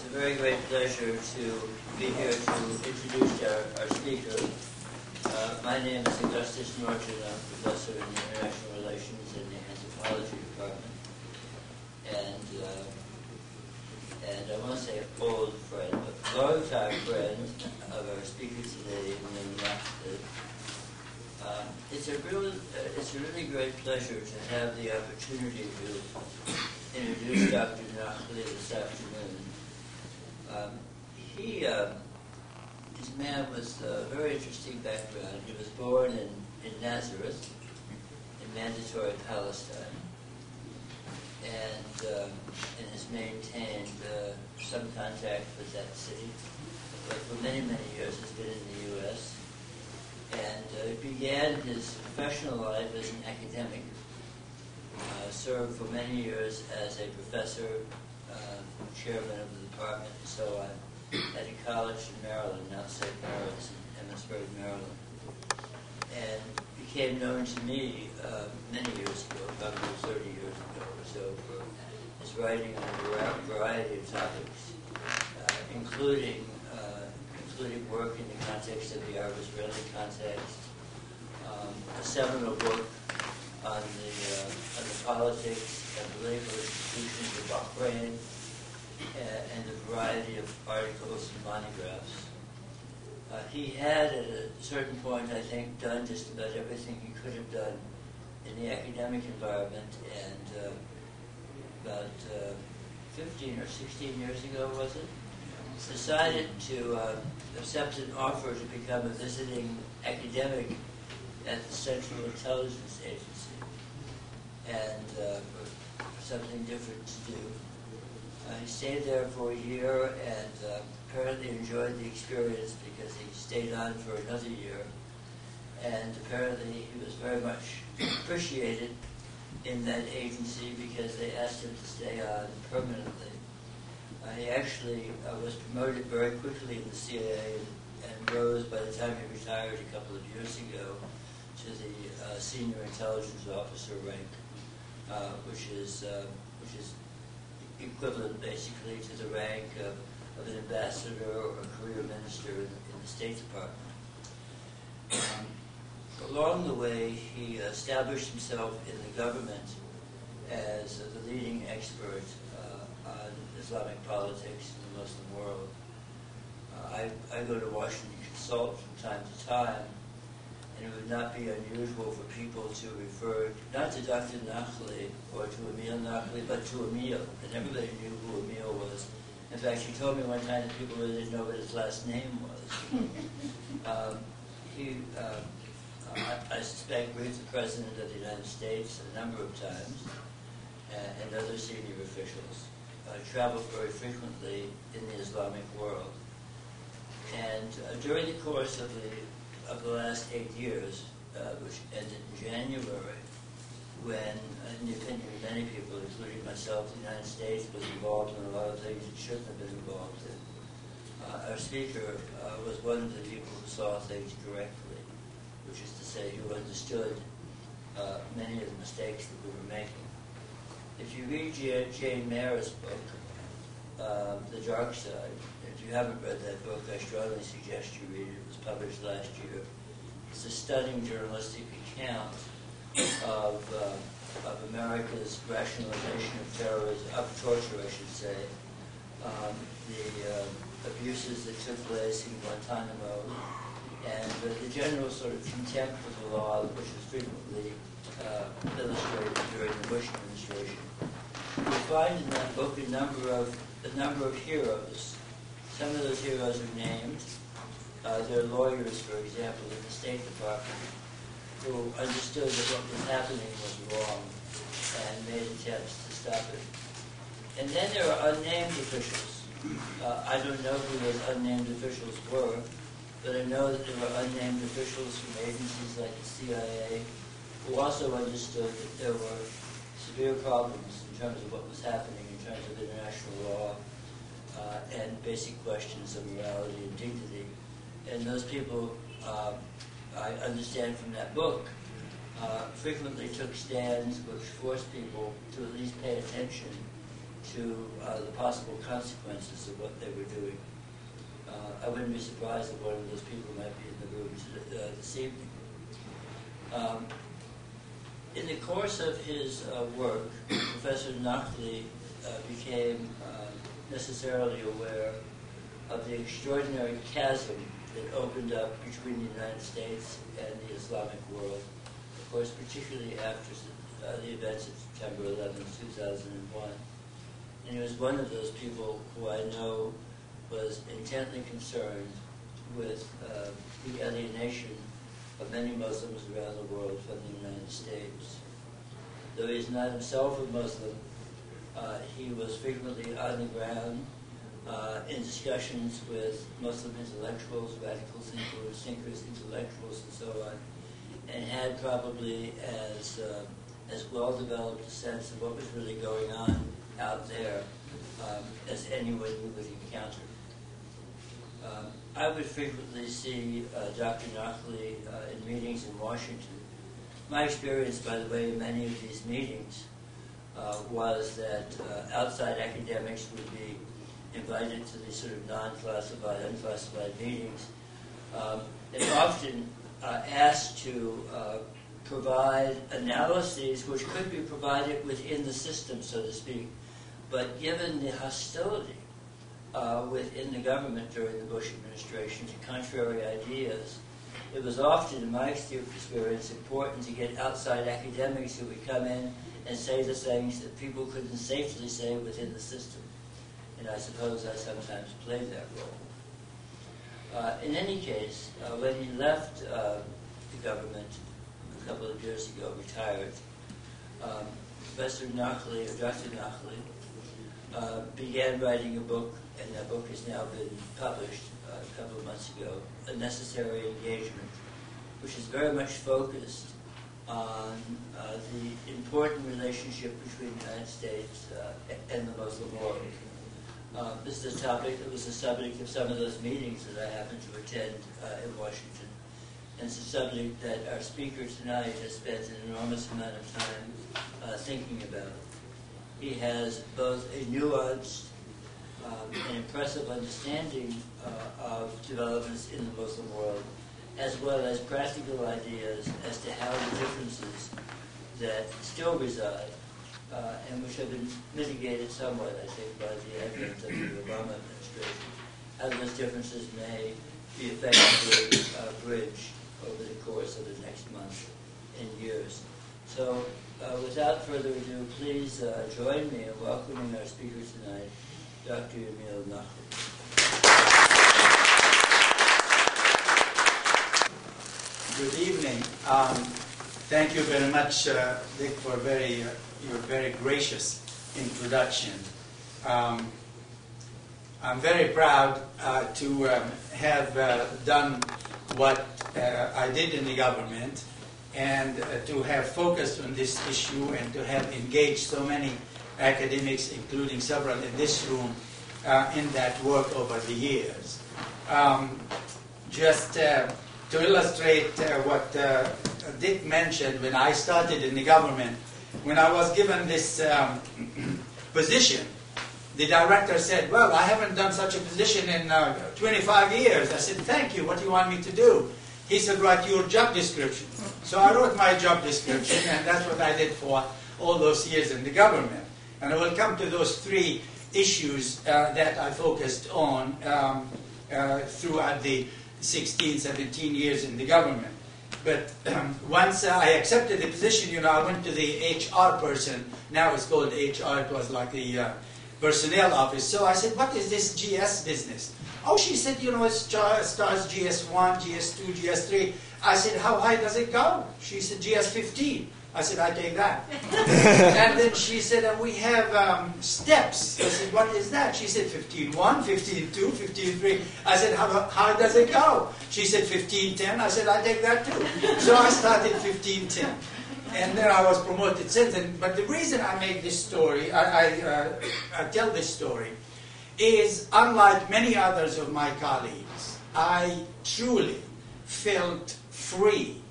a very great pleasure to be here to introduce our speaker. My name is Augustus Norton. I'm professor in international relations in the anthropology department. And I want to say old friend, but long-time friend of our speaker today, Emile Nakhleh. It's a really great pleasure to have the opportunity to introduce Dr. Nakhleh this afternoon. He's a man with a very interesting background. He was born in Nazareth, in Mandatory Palestine, and has maintained some contact with that city, but for many, many years has been in the U.S., and began his professional life as an academic, served for many years as a professor, chairman of the department, and so on, at a college in Maryland, now St. Mary's in Emmitsburg, Maryland, and became known to me many years ago, probably 30 years ago or so, for his writing on a variety of topics, including work in the context of the Arab-Israeli context, a seminal book on the politics and political institutions of Bahrain, and a variety of articles and monographs. He had, at a certain point, I think, done just about everything he could have done in the academic environment, and about 15 or 16 years ago, was it? Decided to accept an offer to become a visiting academic at the Central Intelligence Agency, and for something different to do. He stayed there for a year and apparently enjoyed the experience because he stayed on for another year, and apparently he was very much appreciated in that agency because they asked him to stay on permanently. He actually was promoted very quickly in the CIA and rose, by the time he retired a couple of years ago, to the senior intelligence officer rank, which is equivalent basically to the rank of an ambassador or a career minister in the State Department. Along the way, he established himself in the government as the leading expert on Islamic politics in the Muslim world. I go to Washington to consult from time to time, and it would not be unusual for people to refer not to Dr. Nakhleh or to Emile Nakhleh, but to Emile, and everybody knew who Emile was. In fact, she told me one time that people really didn't know what his last name was. I suspect, briefed the President of the United States a number of times, and other senior officials. Traveled very frequently in the Islamic world. And during the course of the last 8 years, which ended in January, when, in the opinion of many people, including myself, the United States was involved in a lot of things it shouldn't have been involved in, our speaker was one of the people who saw things directly, which is to say, who understood many of the mistakes that we were making. If you read Jane Mayer's book, The Dark Side, if you haven't read that book, I strongly suggest you read it. It was published last year. It's a stunning journalistic account of America's rationalization of terrorism, of torture, I should say, the abuses that took place in Guantanamo, and the general sort of contempt for the law, which was frequently illustrated during the Bush administration. You find in that book a number of heroes. Some of those heroes are named. They're lawyers, for example, in the State Department, who understood that what was happening was wrong and made attempts to stop it. And then there are unnamed officials. I don't know who those unnamed officials were, but I know that there were unnamed officials from agencies like the CIA who also understood that there were severe problems in terms of what was happening in terms of international law and basic questions of morality and dignity. And those people, I understand from that book, frequently took stands which forced people to at least pay attention to the possible consequences of what they were doing. I wouldn't be surprised if one of those people might be in the room this evening. In the course of his work, Professor Nakhleh became necessarily aware of the extraordinary chasm that opened up between the United States and the Islamic world, of course, particularly after the events of September 11, 2001. And he was one of those people who I know was intently concerned with the alienation of many Muslims around the world from the United States. Though he is not himself a Muslim, he was frequently on the ground in discussions with Muslim intellectuals, radical thinkers, intellectuals, and so on, and had probably as well-developed a sense of what was really going on out there as anyone you would encounter. I would frequently see Dr. Nakhleh in meetings in Washington. My experience, by the way, in many of these meetings was that outside academics would be invited to these sort of non-classified, unclassified meetings, and often asked to provide analyses which could be provided within the system, so to speak. But given the hostility within the government during the Bush administration to contrary ideas, it was often, in my experience, important to get outside academics who would come in and say the things that people couldn't safely say within the system. And I suppose I sometimes played that role. In any case, when he left the government a couple of years ago, retired, Professor Nakhleh, or Dr. Nakhleh, began writing a book, and that book has now been published a couple of months ago, A Necessary Engagement, which is very much focused on the important relationship between the United States and the Muslim world. This is a topic that was the subject of some of those meetings that I happened to attend in Washington. And it's a subject that our speaker tonight has spent an enormous amount of time thinking about. He has both a nuanced and impressive understanding of developments in the Muslim world, as well as practical ideas as to how the differences that still reside and which have been mitigated somewhat, I think, by the advent of the Obama administration, how those differences may be effectively bridged over the course of the next month and years. So, without further ado, please join me in welcoming our speaker tonight, Dr. Emile Nakhleh. Good evening. Thank you very much, Dick, for your very gracious introduction. I'm very proud to have done what I did in the government, and to have focused on this issue, and to have engaged so many academics, including several in this room, in that work over the years. Just to illustrate what Dick mentioned, when I started in the government, when I was given this position, the director said, well, I haven't done such a position in 25 years. I said, thank you, what do you want me to do? He said, write your job description. So I wrote my job description, and that's what I did for all those years in the government. And I will come to those three issues that I focused on throughout the 16, 17 years in the government. But once I accepted the position, I went to the HR person. Now it's called HR. It was like the personnel office. So I said, what is this GS business? Oh, she said, it starts GS1, GS2, GS3. I said, how high does it go? She said, GS15. I said, I take that. And then she said, we have steps. I said, what is that? She said, 15.1, 15.2, 15.3. I said, how does it go? She said, 15.10. I said, I take that too. So I started 15.10. And then I was promoted since then. But the reason I make this story, I tell this story, is unlike many others of my colleagues, I truly felt free.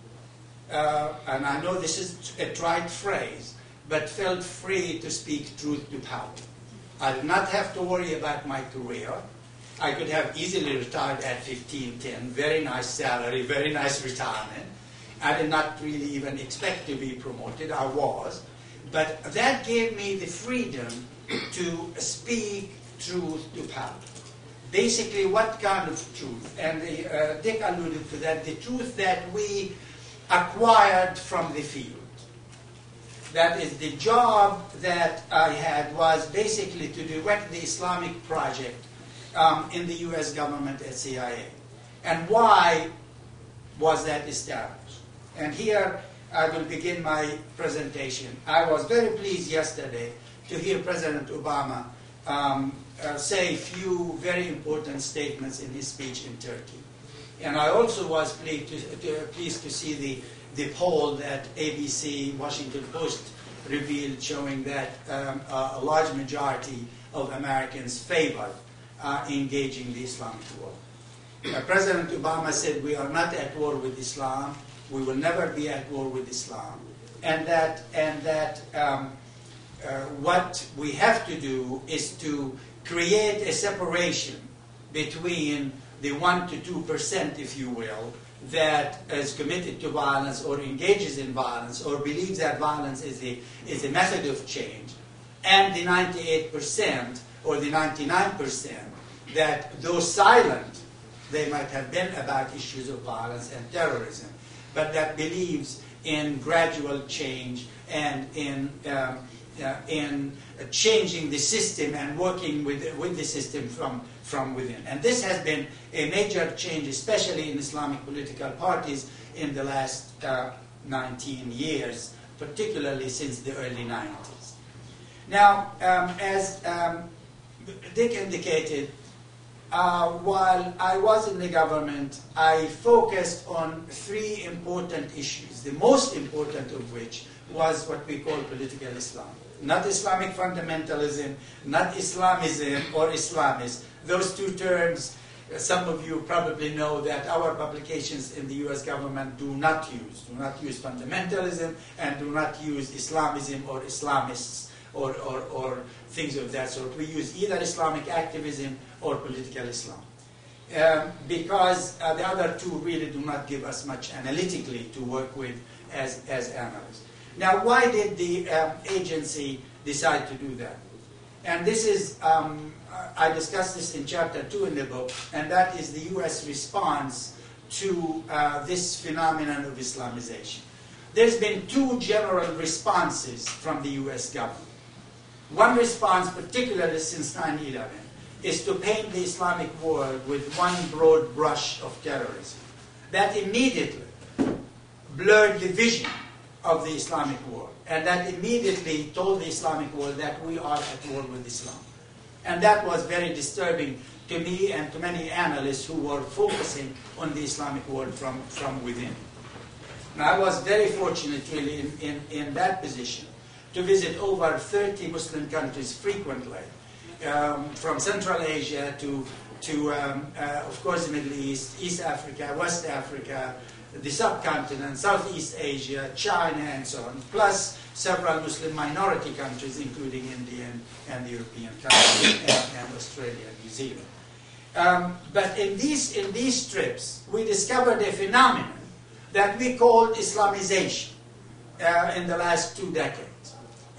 And I know this is a trite phrase, but felt free to speak truth to power. I did not have to worry about my career. I could have easily retired at 15, 10, very nice salary, very nice retirement. I did not really even expect to be promoted. I was. But that gave me the freedom to speak truth to power. Basically, what kind of truth? And Dick alluded to that, the truth that we acquired from the field. That is, the job that I had was basically to direct the Islamic project in the US government at CIA. And why was that established? And here I will begin my presentation. I was very pleased yesterday to hear President Obama say a few very important statements in his speech in Turkey. And I also was pleased to see the poll that ABC, Washington Post revealed, showing that a large majority of Americans favored engaging the Islamic world. President Obama said, we are not at war with Islam. We will never be at war with Islam. And that what we have to do is to create a separation between the 1 to 2%, if you will, that is committed to violence or engages in violence or believes that violence is a method of change, and the 98% or the 99% that, though silent, they might have been about issues of violence and terrorism, but that believes in gradual change and in changing the system and working with the system from within. And this has been a major change, especially in Islamic political parties in the last 19 years, particularly since the early 90s. Now, as Dick indicated, while I was in the government, I focused on 3 important issues, the most important of which was what we call political Islam. Not Islamic fundamentalism, not Islamism or Islamist. Those 2 terms, some of you probably know that our publications in the US government do not use fundamentalism and do not use Islamism or Islamists or things of that sort. We use either Islamic activism or political Islam. Because the other 2 really do not give us much analytically to work with as analysts. Now, why did the agency decide to do that? And this is, I discussed this in chapter 2 in the book, and that is the US response to this phenomenon of Islamization. There's been 2 general responses from the US government. One response, particularly since 9/11, is to paint the Islamic world with one broad brush of terrorism. That immediately blurred the vision of the Islamic world, and that immediately told the Islamic world that we are at war with Islam. And that was very disturbing to me and to many analysts who were focusing on the Islamic world from within. Now, I was very fortunate really in that position to visit over 30 Muslim countries frequently, from Central Asia to of course, the Middle East, East Africa, West Africa, the subcontinent, Southeast Asia, China, and so on, plus several Muslim minority countries, including India and the European countries, and Australia and New Zealand. But in these trips, we discovered a phenomenon that we called Islamization in the last 2 decades.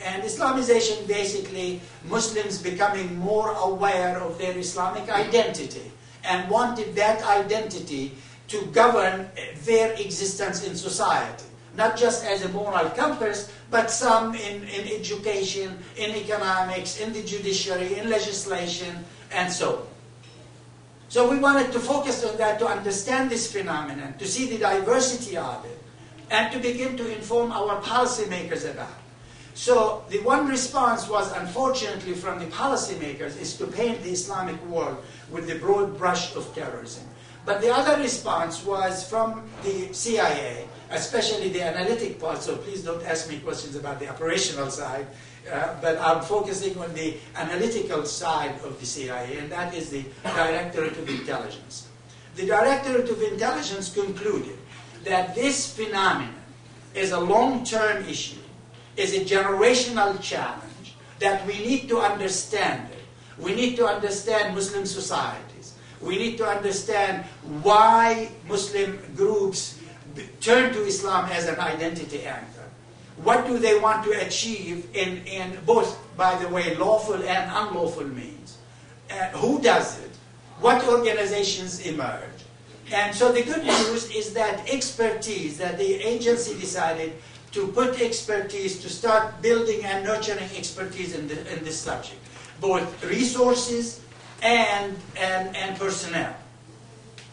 And Islamization, basically, Muslims becoming more aware of their Islamic identity and wanted that identity to govern their existence in society. Not just as a moral compass, but some in education, in economics, in the judiciary, in legislation, and so on. So we wanted to focus on that to understand this phenomenon, to see the diversity of it, and to begin to inform our policymakers about it. So the one response was, unfortunately, from the policymakers is to paint the Islamic world with the broad brush of terrorism. But the other response was from the CIA, especially the analytic part, so please don't ask me questions about the operational side, but I'm focusing on the analytical side of the CIA, and that is the Directorate of Intelligence. The Directorate of Intelligence concluded that this phenomenon is a long-term issue, is a generational challenge, that we need to understand it. We need to understand Muslim societies. We need to understand why Muslim groups turn to Islam as an identity anchor. What do they want to achieve in both, by the way, lawful and unlawful means? Who does it? What organizations emerge? And so the good news is that expertise, that the agency decided to put expertise, to start building and nurturing expertise in this subject, both resources and personnel.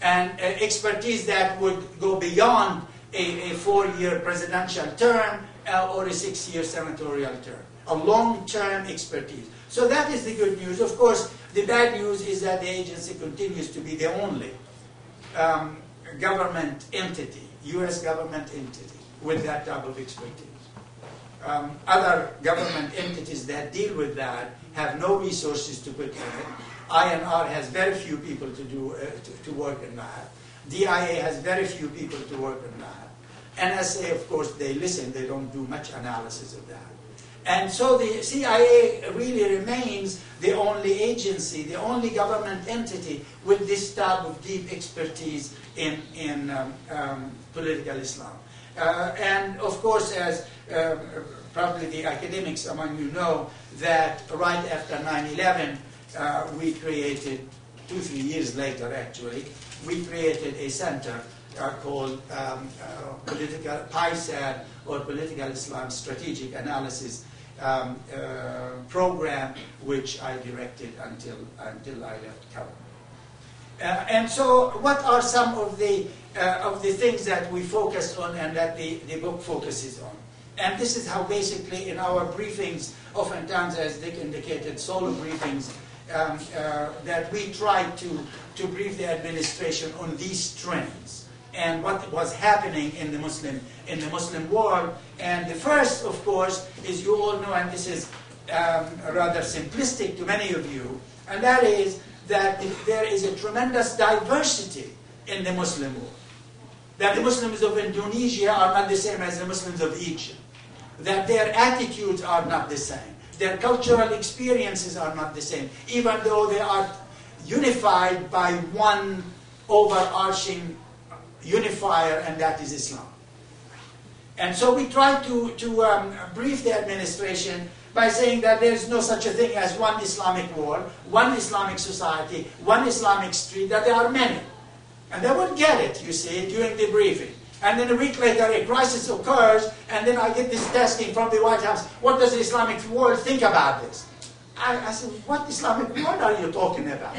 And expertise that would go beyond a 4-year presidential term or a 6-year senatorial term. A long-term expertise. So that is the good news. Of course, the bad news is that the agency continues to be the only government entity, U.S. government entity, with that type of expertise. Other government entities that deal with that have no resources to put in it. INR has very few people to work in that. DIA has very few people to work in that. NSA, of course, they listen, they don't do much analysis of that. And so the CIA really remains the only agency, the only government entity with this type of deep expertise in political Islam. And of course, as probably the academics among you know, that right after 9/11, we created, 2-3 years later actually, we created a center called PISAD, or Political Islam Strategic Analysis Program, which I directed until I left government. And so, what are some of the things that we focused on and that the book focuses on? And this is how basically in our briefings, oftentimes as Dick indicated, solo briefings, that we try to brief the administration on these trends and what was happening in the Muslim world. And the first, of course, is, you all know, and this is rather simplistic to many of you, and that is that there is a tremendous diversity in the Muslim world. That the Muslims of Indonesia are not the same as the Muslims of Egypt. That their attitudes are not the same. Their cultural experiences are not the same, even though they are unified by one overarching unifier, and that is Islam. And so we try to brief the administration by saying that there is no such a thing as one Islamic world, one Islamic society, one Islamic street, that there are many. And they would get it, you see, during the briefing. And then a week later, a crisis occurs, and then I get this testing from the White House. What does the Islamic world think about this? I said, what Islamic world are you talking about?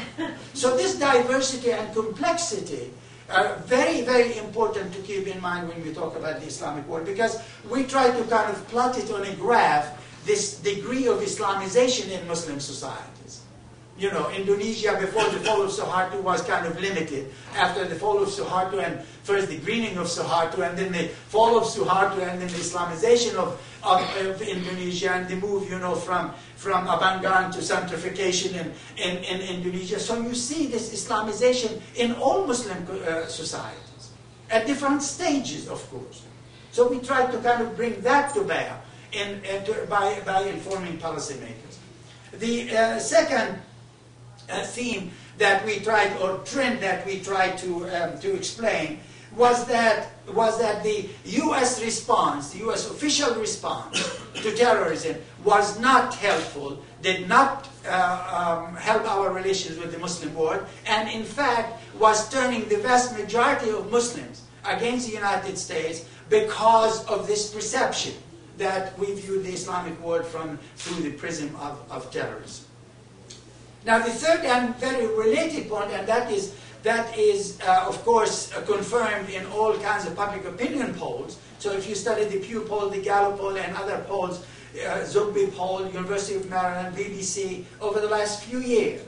So this diversity and complexity are very, very important to keep in mind when we talk about the Islamic world, because we try to kind of plot it on a graph, this degree of Islamization in Muslim societies. You know, Indonesia before the fall of Suharto was kind of limited. After the fall of Suharto, and first the greening of Suharto, and then the fall of Suharto, and then the Islamization of Indonesia, and the move, you know, from Abangan to centrification in Indonesia. So you see this Islamization in all Muslim societies, at different stages, of course. So we try to kind of bring that to bear by informing policymakers. The second theme that we tried, or trend that we tried to explain, was that the U.S. response, the U.S. official response to terrorism was not helpful, did not help our relations with the Muslim world, and in fact was turning the vast majority of Muslims against the United States because of this perception that we view the Islamic world through the prism of terrorism. Now the third and very related point, and that is of course confirmed in all kinds of public opinion polls. So if you study the Pew poll, the Gallup poll, and other polls, Zogby poll, University of Maryland, BBC, over the last few years,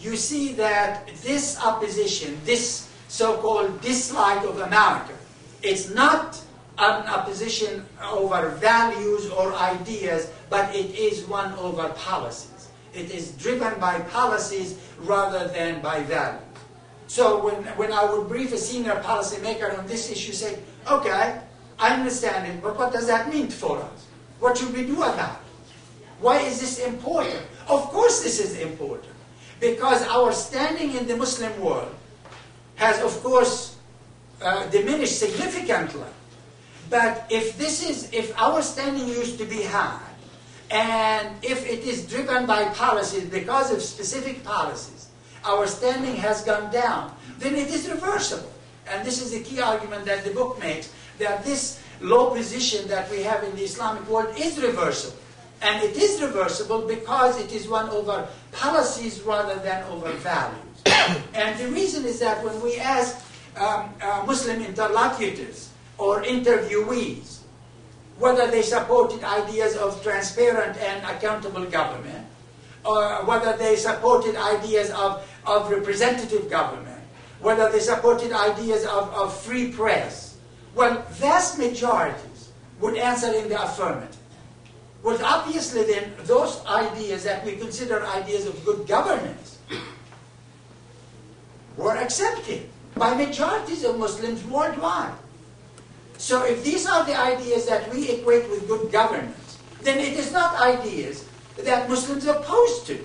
you see that this opposition, this so-called dislike of America, it's not an opposition over values or ideas, but it is one over policies. It is driven by policies rather than by values. So when I would brief a senior policymaker on this issue, say, okay, I understand it, but what does that mean for us? What should we do about it? Why is this important? Of course this is important, because our standing in the Muslim world has, of course, diminished significantly. But if our standing used to be high, and if it is driven by policies, because of specific policies, our standing has gone down, then it is reversible. And this is the key argument that the book makes, that this low position that we have in the Islamic world is reversible. And it is reversible because it is one over policies rather than over values. And the reason is that when we ask Muslim interlocutors or interviewees whether they supported ideas of transparent and accountable government, or whether they supported ideas of representative government, whether they supported ideas of free press, well, vast majorities would answer in the affirmative. Well, obviously then, those ideas that we consider ideas of good governance were accepted by majorities of Muslims worldwide. So if these are the ideas that we equate with good governance, then it is not ideas that Muslims are opposed to.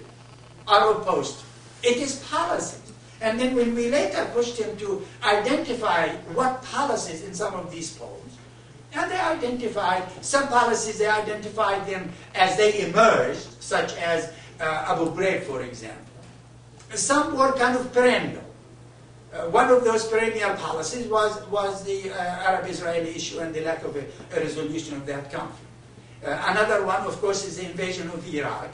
It is policies. And then when we later pushed him to identify what policies in some of these polls, and they identified some policies, they identified them as they emerged, such as Abu Ghraib, for example. Some were kind of perennial. One of those perennial policies was the Arab-Israeli issue and the lack of a resolution of that conflict. Another one, of course, is the invasion of Iraq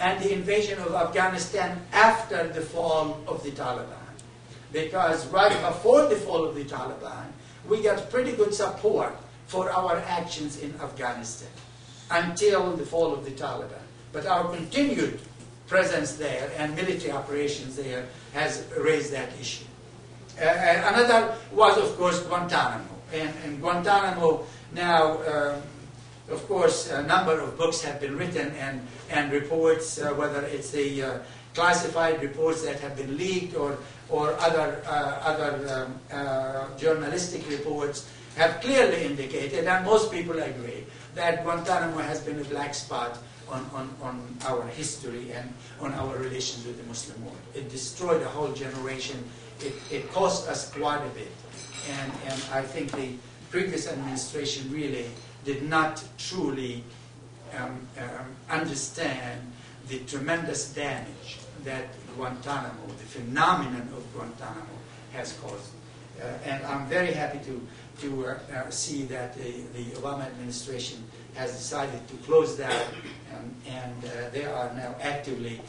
and the invasion of Afghanistan after the fall of the Taliban. Because right before the fall of the Taliban, we got pretty good support for our actions in Afghanistan until the fall of the Taliban. But our continued presence there and military operations there has raised that issue. Another was, of course, Guantanamo. And Guantanamo now, of course, a number of books have been written and reports, whether it's the classified reports that have been leaked or other journalistic reports, have clearly indicated, and most people agree, that Guantanamo has been a black spot on our history and on our relations with the Muslim world. It destroyed a whole generation. It cost us quite a bit. And I think the previous administration really did not truly understand the tremendous damage that Guantanamo, the phenomenon of Guantanamo, has caused. And I'm very happy to see that the Obama administration has decided to close that, and they are now actively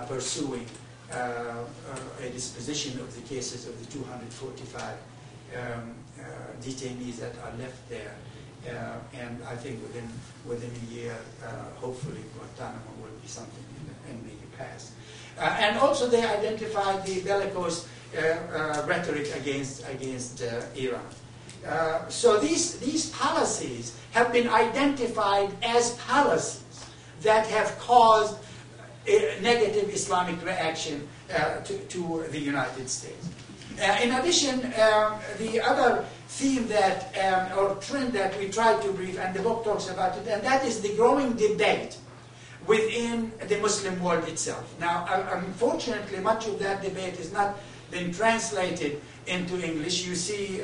pursuing a disposition of the cases of the 245 detainees that are left there. And I think within a year, hopefully, Guantanamo will be something in the past. And also they identified the bellicose rhetoric against Iran. So these policies have been identified as policies that have caused a negative Islamic reaction to the United States. In addition, the other theme that, or trend that we try to brief, and the book talks about it, and that is the growing debate within the Muslim world itself. Now, unfortunately, much of that debate has not been translated into English. You see,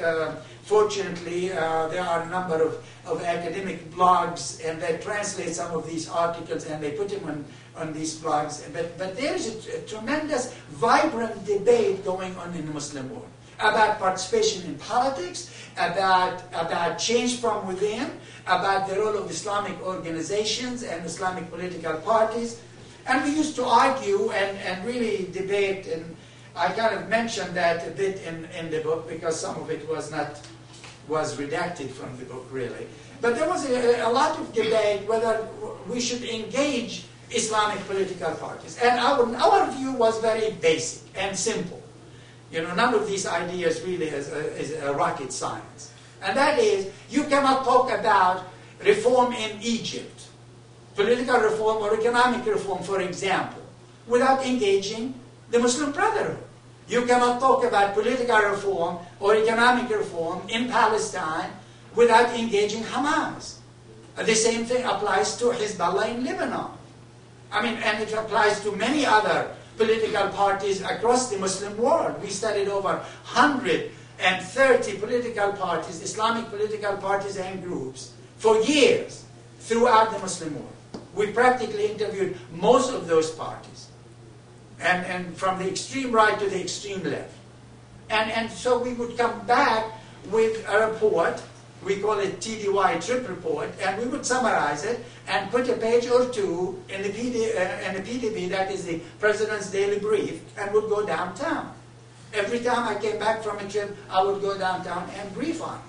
fortunately, there are a number of academic blogs, and they translate some of these articles and they put them on these blogs. But there is a tremendous, vibrant debate going on in the Muslim world about participation in politics, about change from within, about the role of Islamic organizations and Islamic political parties. And we used to argue and really debate, and I kind of mentioned that a bit in the book because some of it was redacted from the book, really. But there was a lot of debate whether we should engage Islamic political parties. And our view was very basic and simple. You know, none of these ideas really is a rocket science. And that is, you cannot talk about reform in Egypt, political reform or economic reform, for example, without engaging the Muslim Brotherhood. You cannot talk about political reform or economic reform in Palestine without engaging Hamas. The same thing applies to Hezbollah in Lebanon. I mean, and it applies to many other political parties across the Muslim world. We studied over 130 political parties, Islamic political parties and groups, for years throughout the Muslim world. We practically interviewed most of those parties, and from the extreme right to the extreme left. And so we would come back with a report. We call it TDY trip report, and we would summarize it and put a page or two in the PDB, that is the President's Daily Brief, and would go downtown. Every time I came back from a trip, I would go downtown and brief on it.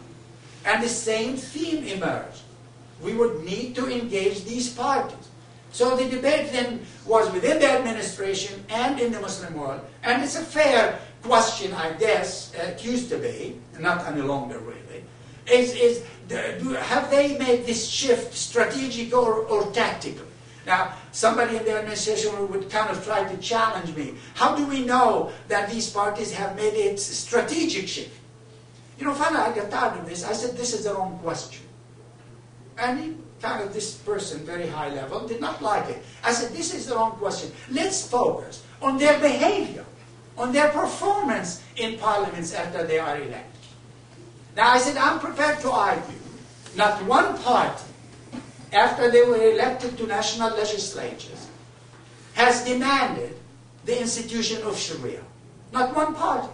And the same theme emerged. We would need to engage these parties. So the debate then was within the administration and in the Muslim world, and it's a fair question, I guess, it used to be, not any longer really, have they made this shift strategic or tactical? Now, somebody in the administration would kind of try to challenge me. How do we know that these parties have made it strategic shift? You know, finally I got tired of this. I said, this is the wrong question. And he, kind of this person, very high level, did not like it. I said, this is the wrong question. Let's focus on their behavior, on their performance in parliaments after they are elected. Now, I said, I'm prepared to argue not one party, after they were elected to national legislatures, has demanded the institution of Sharia. Not one party.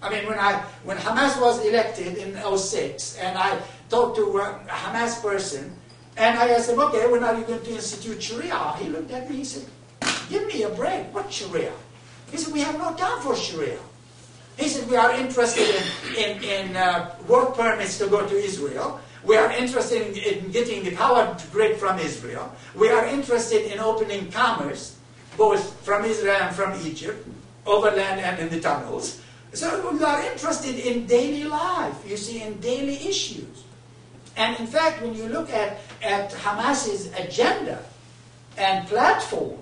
I mean, when Hamas was elected in 2006, and I talked to a Hamas person, and I asked him, okay, when are you going to institute Sharia? He looked at me, he said, give me a break, what Sharia? He said, we have no time for Sharia. He said, we are interested in work permits to go to Israel. We are interested in getting the power grid from Israel. We are interested in opening commerce, both from Israel and from Egypt, overland and in the tunnels. So we are interested in daily life, you see, in daily issues. And in fact, when you look at Hamas's agenda and platform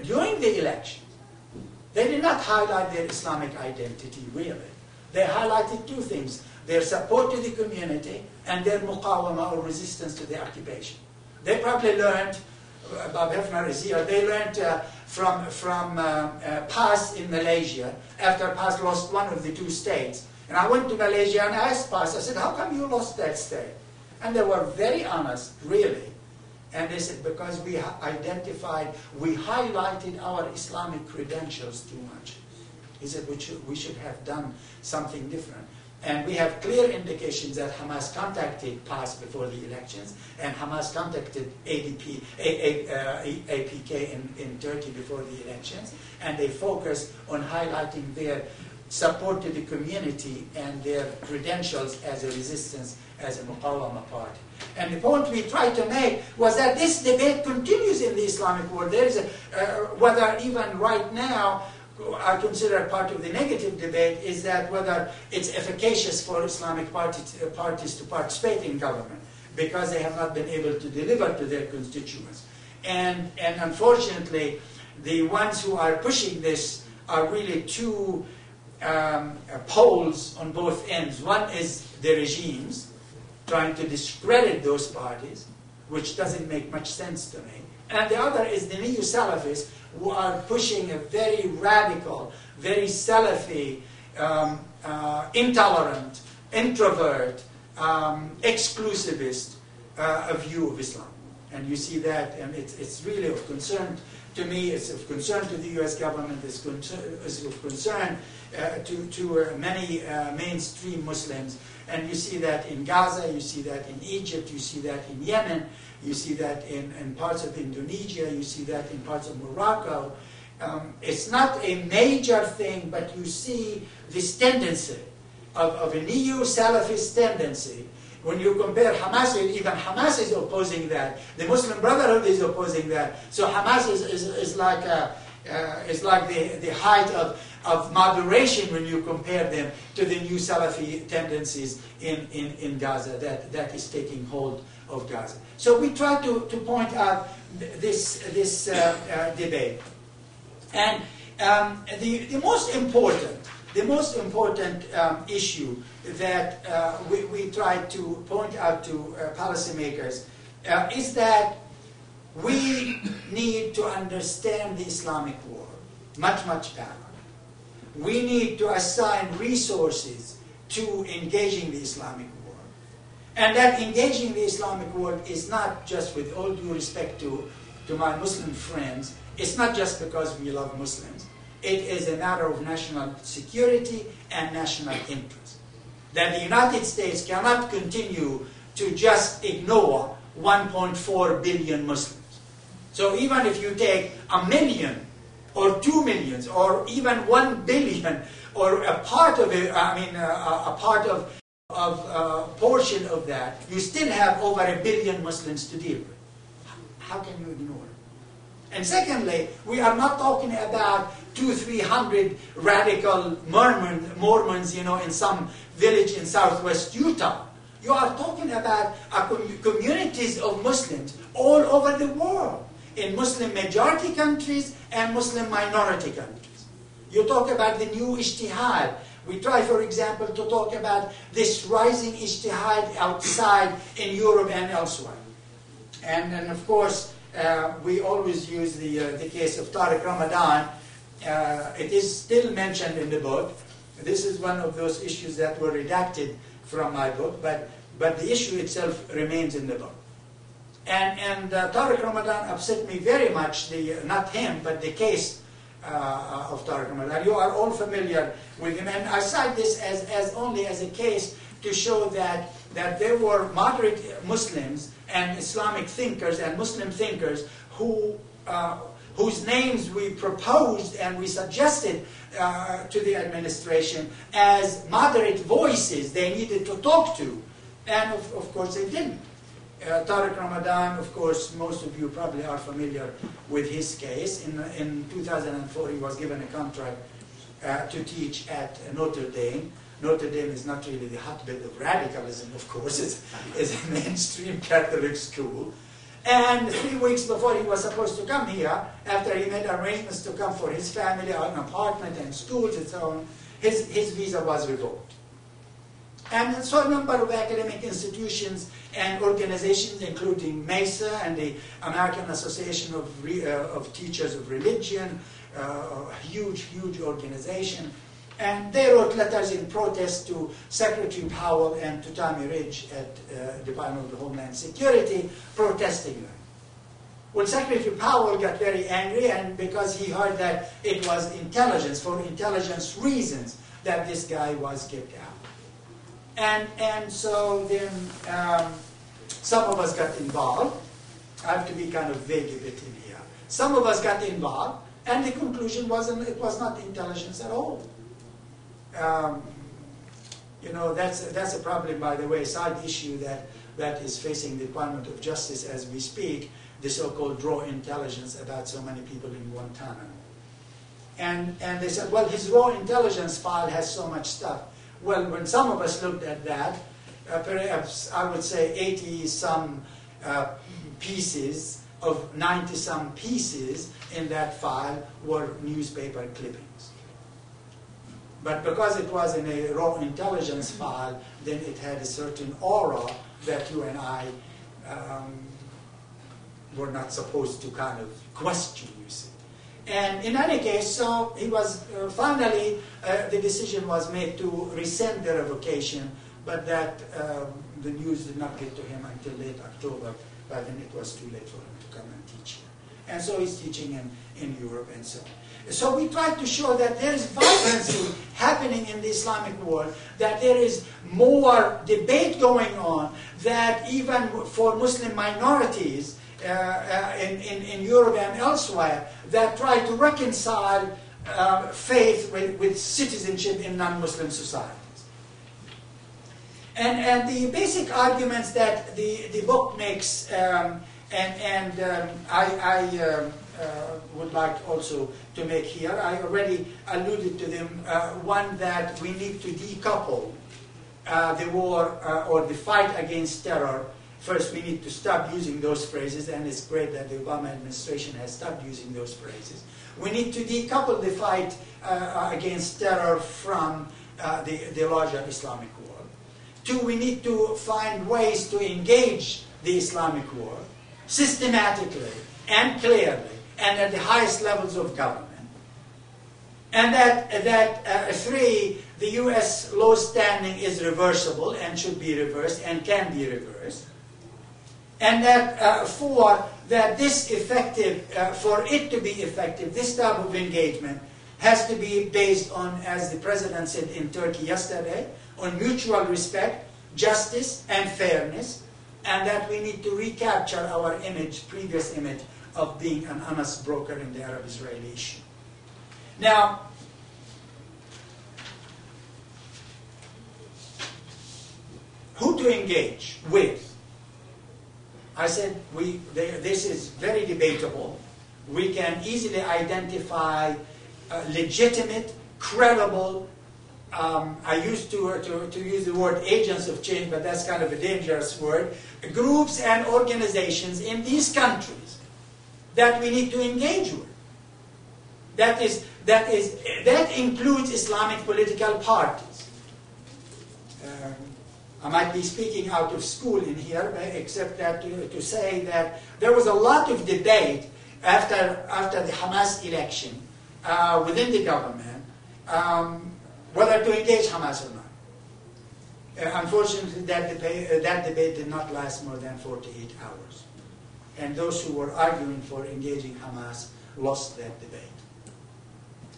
during the election, they did not highlight their Islamic identity, really. They highlighted two things: their support to the community and their muqawama, or resistance to the occupation. They probably learned, Bob Hefner is here, they learned from PAS in Malaysia, after PAS lost one of the two states. And I went to Malaysia and asked PAS, I said, how come you lost that state? And they were very honest, really. And they said, because we identified, we highlighted our Islamic credentials too much. He said, we should have done something different. And we have clear indications that Hamas contacted PAS before the elections, and Hamas contacted APK in Turkey before the elections, and they focused on highlighting their support to the community and their credentials as a resistance, as a muqawama party. And the point we tried to make was that this debate continues in the Islamic world. There is whether even right now, I consider part of the negative debate is that whether it's efficacious for Islamic parties to participate in government, because they have not been able to deliver to their constituents. And unfortunately, the ones who are pushing this are really two poles on both ends. One is the regimes trying to discredit those parties, which doesn't make much sense to me. And the other is the neo-Salafists, who are pushing a very radical, very Salafi, intolerant, introvert, exclusivist view of Islam. And you see that, and it's really of concern to me, it's of concern to the US government, it's of concern to many mainstream Muslims. And you see that in Gaza, you see that in Egypt, you see that in Yemen, you see that in parts of Indonesia, you see that in parts of Morocco. It's not a major thing, but you see this tendency of a neo-Salafist tendency. When you compare Hamas, even Hamas is opposing that. The Muslim Brotherhood is opposing that. So Hamas is like the height of moderation when you compare them to the new Salafi tendencies in Gaza that is taking hold of Gaza. So we try to point out this debate. And the most important issue that we try to point out to policymakers is that we need to understand the Islamic world much, much better. We need to assign resources to engaging the Islamic world. And that engaging the Islamic world is not just, with all due respect to my Muslim friends, it's not just because we love Muslims. It is a matter of national security and national interest. That the United States cannot continue to just ignore 1.4 billion Muslims. So even if you take 1 million or 2 millions or even 1 billion or a part of it, a portion of that, you still have over 1 billion Muslims to deal with. How can you ignore it? And secondly, we are not talking about 200-300 radical Mormons, in some village in southwest Utah. You are talking about communities of Muslims all over the world, in Muslim majority countries and Muslim minority countries. You talk about the new ijtihad. We try, for example, to talk about this rising ijtihad outside in Europe and elsewhere. And of course, we always use the case of Tariq Ramadan. It is still mentioned in the book. This is one of those issues that were redacted from my book, but the issue itself remains in the book. And Tariq Ramadan upset me very much, not him, but the case of Tariq Ramadan. You are all familiar with him, and I cite this as only as a case to show that there were moderate Muslims and Islamic thinkers and Muslim thinkers whose names we proposed and we suggested to the administration as moderate voices they needed to talk to. And of course they didn't. Tariq Ramadan, of course, most of you probably are familiar with his case. In 2004 he was given a contract to teach at Notre Dame. Notre Dame is not really the hotbed of radicalism, of course. It's a mainstream Catholic school. And 3 weeks before he was supposed to come here, after he made arrangements to come for his family, an apartment and schools and so on, his visa was revoked. And so a number of academic institutions and organizations, including MESA and the American Association of Teachers of Religion, a huge organization, and they wrote letters in protest to Secretary Powell and to Tommy Ridge at Department of Homeland Security, protesting them. Well, Secretary Powell got very angry, and because he heard that it was intelligence, for intelligence reasons, that this guy was kicked out. And so then some of us got involved. I have to be kind of vague a bit in here. Some of us got involved, and the conclusion it was not intelligence at all. That's a problem, by the way, side issue that is facing the Department of Justice as we speak, the so-called raw intelligence about so many people in Guantanamo. And they said, well, his raw intelligence file has so much stuff. Well, when some of us looked at that, perhaps I would say 80-some pieces of 90-some pieces in that file were newspaper clippings. But because it was in a raw intelligence file, then it had a certain aura that you and I were not supposed to kind of question, you see. And in any case, so he was finally, the decision was made to rescind the revocation, but that the news did not get to him until late October. By then it was too late for him to come and teach here. And so he's teaching in Europe and so on. So we tried to show that there is vibrancy happening in the Islamic world, that there is more debate going on, that even for Muslim minorities in Europe and elsewhere, that try to reconcile faith with citizenship in non-Muslim societies. And the basic arguments that the book makes, I would like also to make here, I already alluded to them. One, that we need to decouple the war or the fight against terror. First, we need to stop using those phrases, and it's great that the Obama administration has stopped using those phrases. We need to decouple the fight against terror from the larger Islamic world. Two, we need to find ways to engage the Islamic world. systematically and clearly and at the highest levels of government. And that three, the U.S. law standing is reversible and should be reversed and can be reversed. And that four, that this effective, for it to be effective, this type of engagement has to be based on, as the President said in Turkey yesterday, on mutual respect, justice, and fairness, and that we need to recapture our image, previous image, of being an honest broker in the Arab-Israeli issue. Now, who to engage with? I said this is very debatable. We can easily identify legitimate, credible, I used to use the word agents of change, but that's kind of a dangerous word, groups and organizations in these countries that we need to engage with. That includes Islamic political parties. I might be speaking out of school in here, except that to say that there was a lot of debate after the Hamas election within the government whether to engage Hamas or not. Unfortunately, that debate did not last more than 48 hours. And those who were arguing for engaging Hamas lost that debate.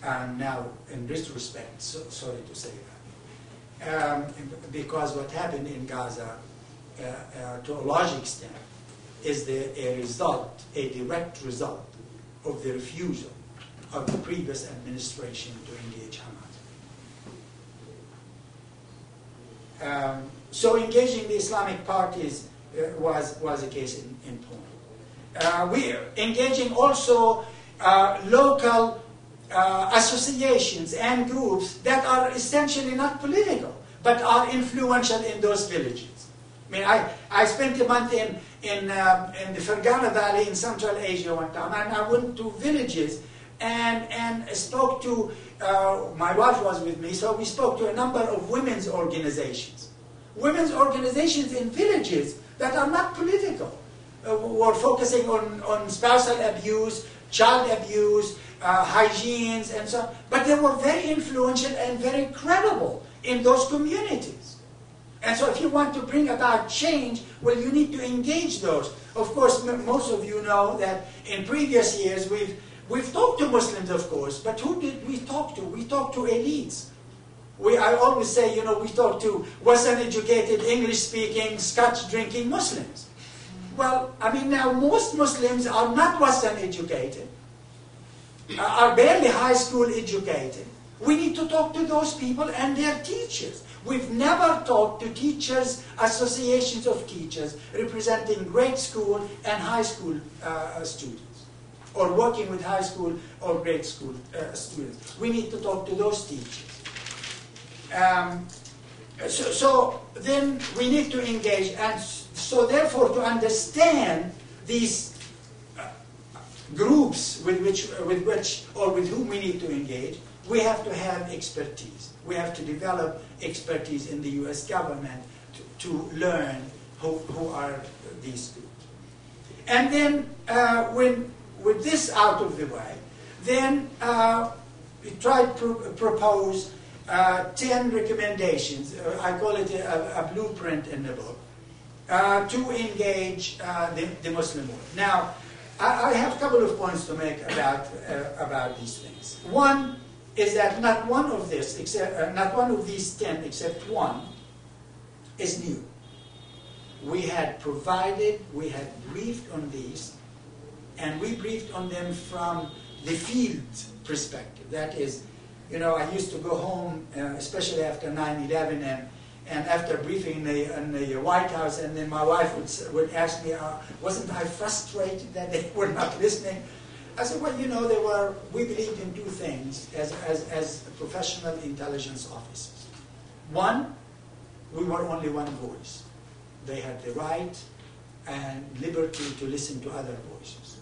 And now, in retrospect, sorry to say that. Because what happened in Gaza, to a large extent, is a direct result of the refusal of the previous administration to engage Hamas. So engaging the Islamic parties was a case in point. We are engaging also local associations and groups that are essentially not political, but are influential in those villages. I mean, I spent a month in the Fergana Valley in Central Asia one time, and I went to villages and spoke to, my wife was with me, so we spoke to a number of women's organizations. Women's organizations in villages that are not political, were focusing on spousal abuse, child abuse, hygienes, and so on. But they were very influential and very credible in those communities. And so if you want to bring about change, well, you need to engage those. Of course, most of you know that in previous years we've talked to Muslims, of course, but who did we talk to? We talked to elites. I always say, we talk to Western-educated, English-speaking, Scotch-drinking Muslims. Well, I mean, now most Muslims are not Western-educated, are barely high school educated. We need to talk to those people and their teachers. We've never talked to teachers, associations of teachers, representing grade school and high school students, or working with high school or grade school students. We need to talk to those teachers. So then we need to engage, and so therefore to understand these groups with whom we need to engage, we have to have expertise. We have to develop expertise in the U.S. government to learn who are these groups. And then with this out of the way, then we try to propose 10 recommendations. I call it a blueprint in the book to engage the Muslim world. Now, I have a couple of points to make about these things. One is that not one of these 10 except one is new. We had briefed on these, and we briefed on them from the field perspective. That is, I used to go home, especially after 9/11, and after briefing in the White House, and then my wife would ask me, wasn't I frustrated that they were not listening? I said, well, we believed in two things as professional intelligence officers. One, we were only one voice. They had the right and liberty to listen to other voices.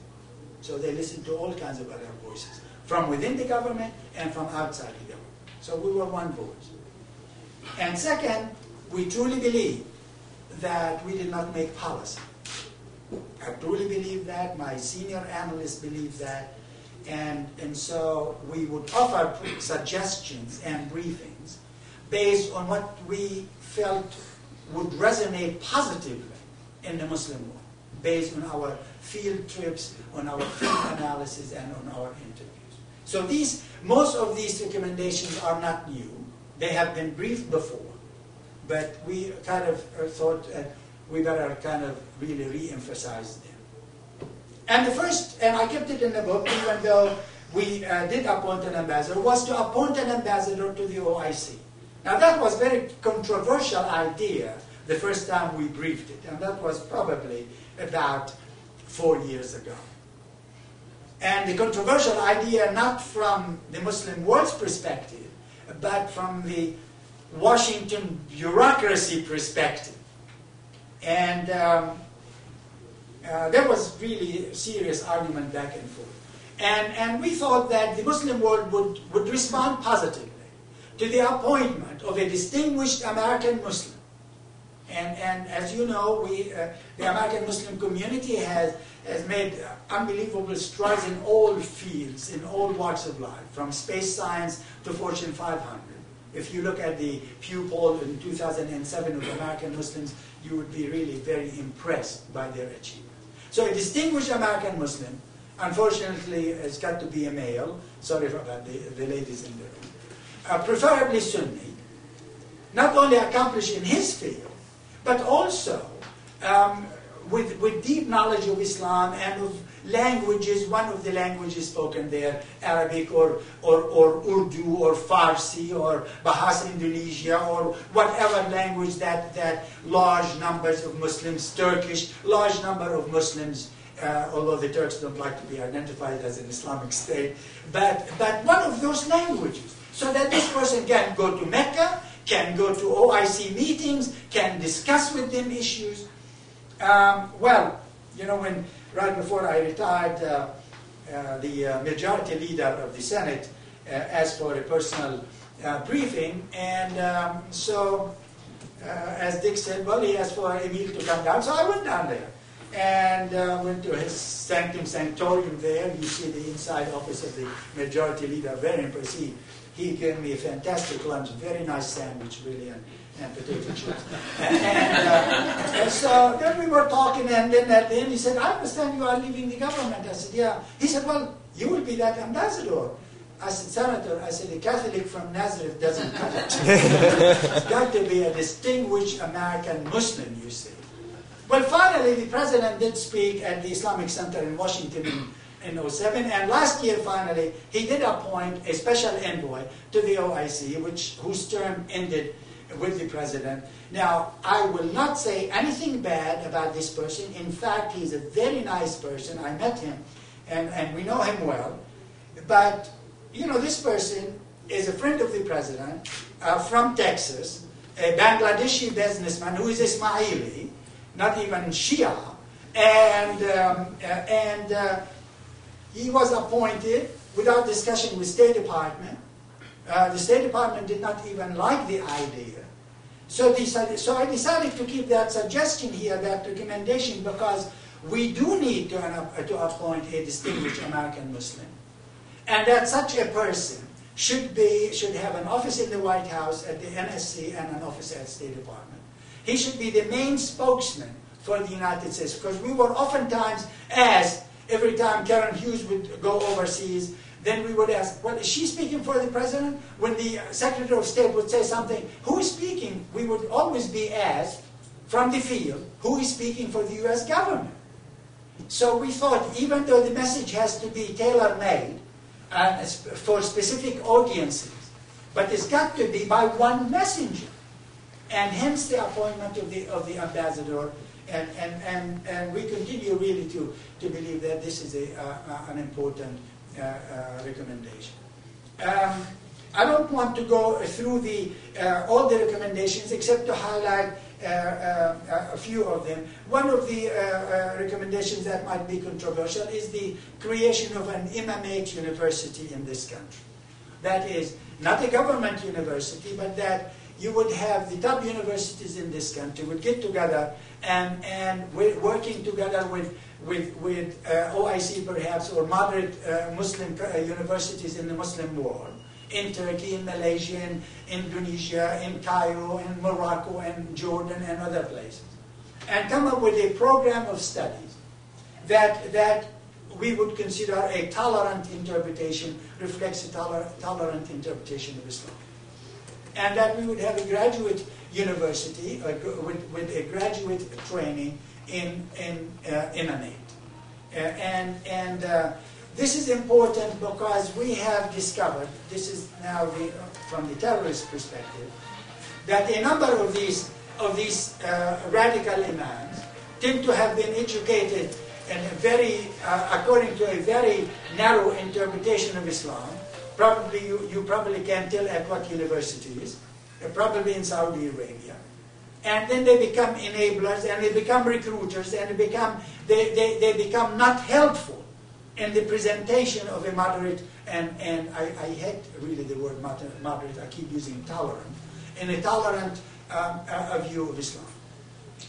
So they listened to all kinds of other voices, from within the government and from outside the government. So we were one voice. And second, we truly believe that we did not make policy. I truly believe that. My senior analysts believe that. And so we would offer suggestions and briefings based on what we felt would resonate positively in the Muslim world, based on our field trips, on our field analysis, and on our interviews. So most of these recommendations are not new. They have been briefed before, but we kind of thought we better kind of really re-emphasize them. And the first, and I kept it in the book, even though we did appoint an ambassador, was to appoint an ambassador to the OIC. Now that was a very controversial idea the first time we briefed it, and that was probably about 4 years ago. And the controversial idea, not from the Muslim world's perspective, but from the Washington bureaucracy perspective. And there was really serious argument back and forth. And we thought that the Muslim world would respond positively to the appointment of a distinguished American Muslim. And as you know, the American Muslim community has made unbelievable strides in all fields, in all walks of life, from space science to Fortune 500. If you look at the Pew poll in 2007 of American Muslims, you would be really very impressed by their achievements. So a distinguished American Muslim, unfortunately, has got to be a male. Sorry about the ladies in the room. Preferably Sunni, not only accomplished in his field, but also with deep knowledge of Islam and of languages, one of the languages spoken there, Arabic or Urdu or Farsi or Bahasa Indonesia or whatever language that large numbers of Muslims, Turkish, large number of Muslims, although the Turks don't like to be identified as an Islamic state, but one of those languages, so that this person can go to Mecca, can go to OIC meetings, can discuss with them issues. Well, you know, right before I retired, the majority leader of the Senate asked for a personal briefing, and so, as Dick said, well, he asked for Emile to come down, so I went down there, and went to his sanctum sanctorium there. You see the inside office of the majority leader, very impressive. He gave me a fantastic lunch, very nice sandwich, really, and potato chips. And so then we were talking, and then at the end he said, I understand you are leaving the government. I said, yeah. He said, well, you will be that ambassador. I said, Senator, I said, a Catholic from Nazareth doesn't cut it. It's got to be a distinguished American Muslim, you see. Well, finally, the president did speak at the Islamic Center in Washington in 2007, and last year, finally, he did appoint a special envoy to the OIC, whose term ended with the president. Now, I will not say anything bad about this person. In fact, he's a very nice person. I met him, and we know him well. But, you know, this person is a friend of the president from Texas, a Bangladeshi businessman who is Ismaili, not even Shia, and he was appointed without discussion with State Department. The State Department did not even like the idea. So I decided to keep that suggestion here, that recommendation, because we do need to appoint a distinguished American Muslim. And that such a person should have an office in the White House at the NSC and an office at State Department. He should be the main spokesman for the United States, because we were oftentimes asked, every time Karen Hughes would go overseas, then we would ask, well, is she speaking for the president? When the Secretary of State would say something, who is speaking? We would always be asked from the field, who is speaking for the U.S. government? So we thought, even though the message has to be tailor-made for specific audiences, but it's got to be by one messenger. And hence the appointment of the ambassador. And we continue really to believe that this is an important recommendation. I don't want to go through all the recommendations except to highlight a few of them. One of the recommendations that might be controversial is the creation of an imamate university in this country. That is not a government university, but that you would have the top universities in this country would get together and working together with OIC perhaps, or moderate Muslim universities in the Muslim world, in Turkey, in Malaysia, in Indonesia, in Cairo, in Morocco, and Jordan, and other places, and come up with a program of studies that we would consider a tolerant interpretation, reflects a tolerant interpretation of Islam. And that we would have a graduate university with a graduate training in enacted. This is important because we have discovered, this is now from the terrorist perspective, that a number of these radical imams tend to have been educated in a very, according to a very narrow interpretation of Islam. Probably you probably can tell at what universities, probably in Saudi Arabia. And then they become enablers, and they become recruiters, and they become not helpful in the presentation of a moderate, and I hate really the word moderate, I keep using tolerant, in a tolerant view of Islam.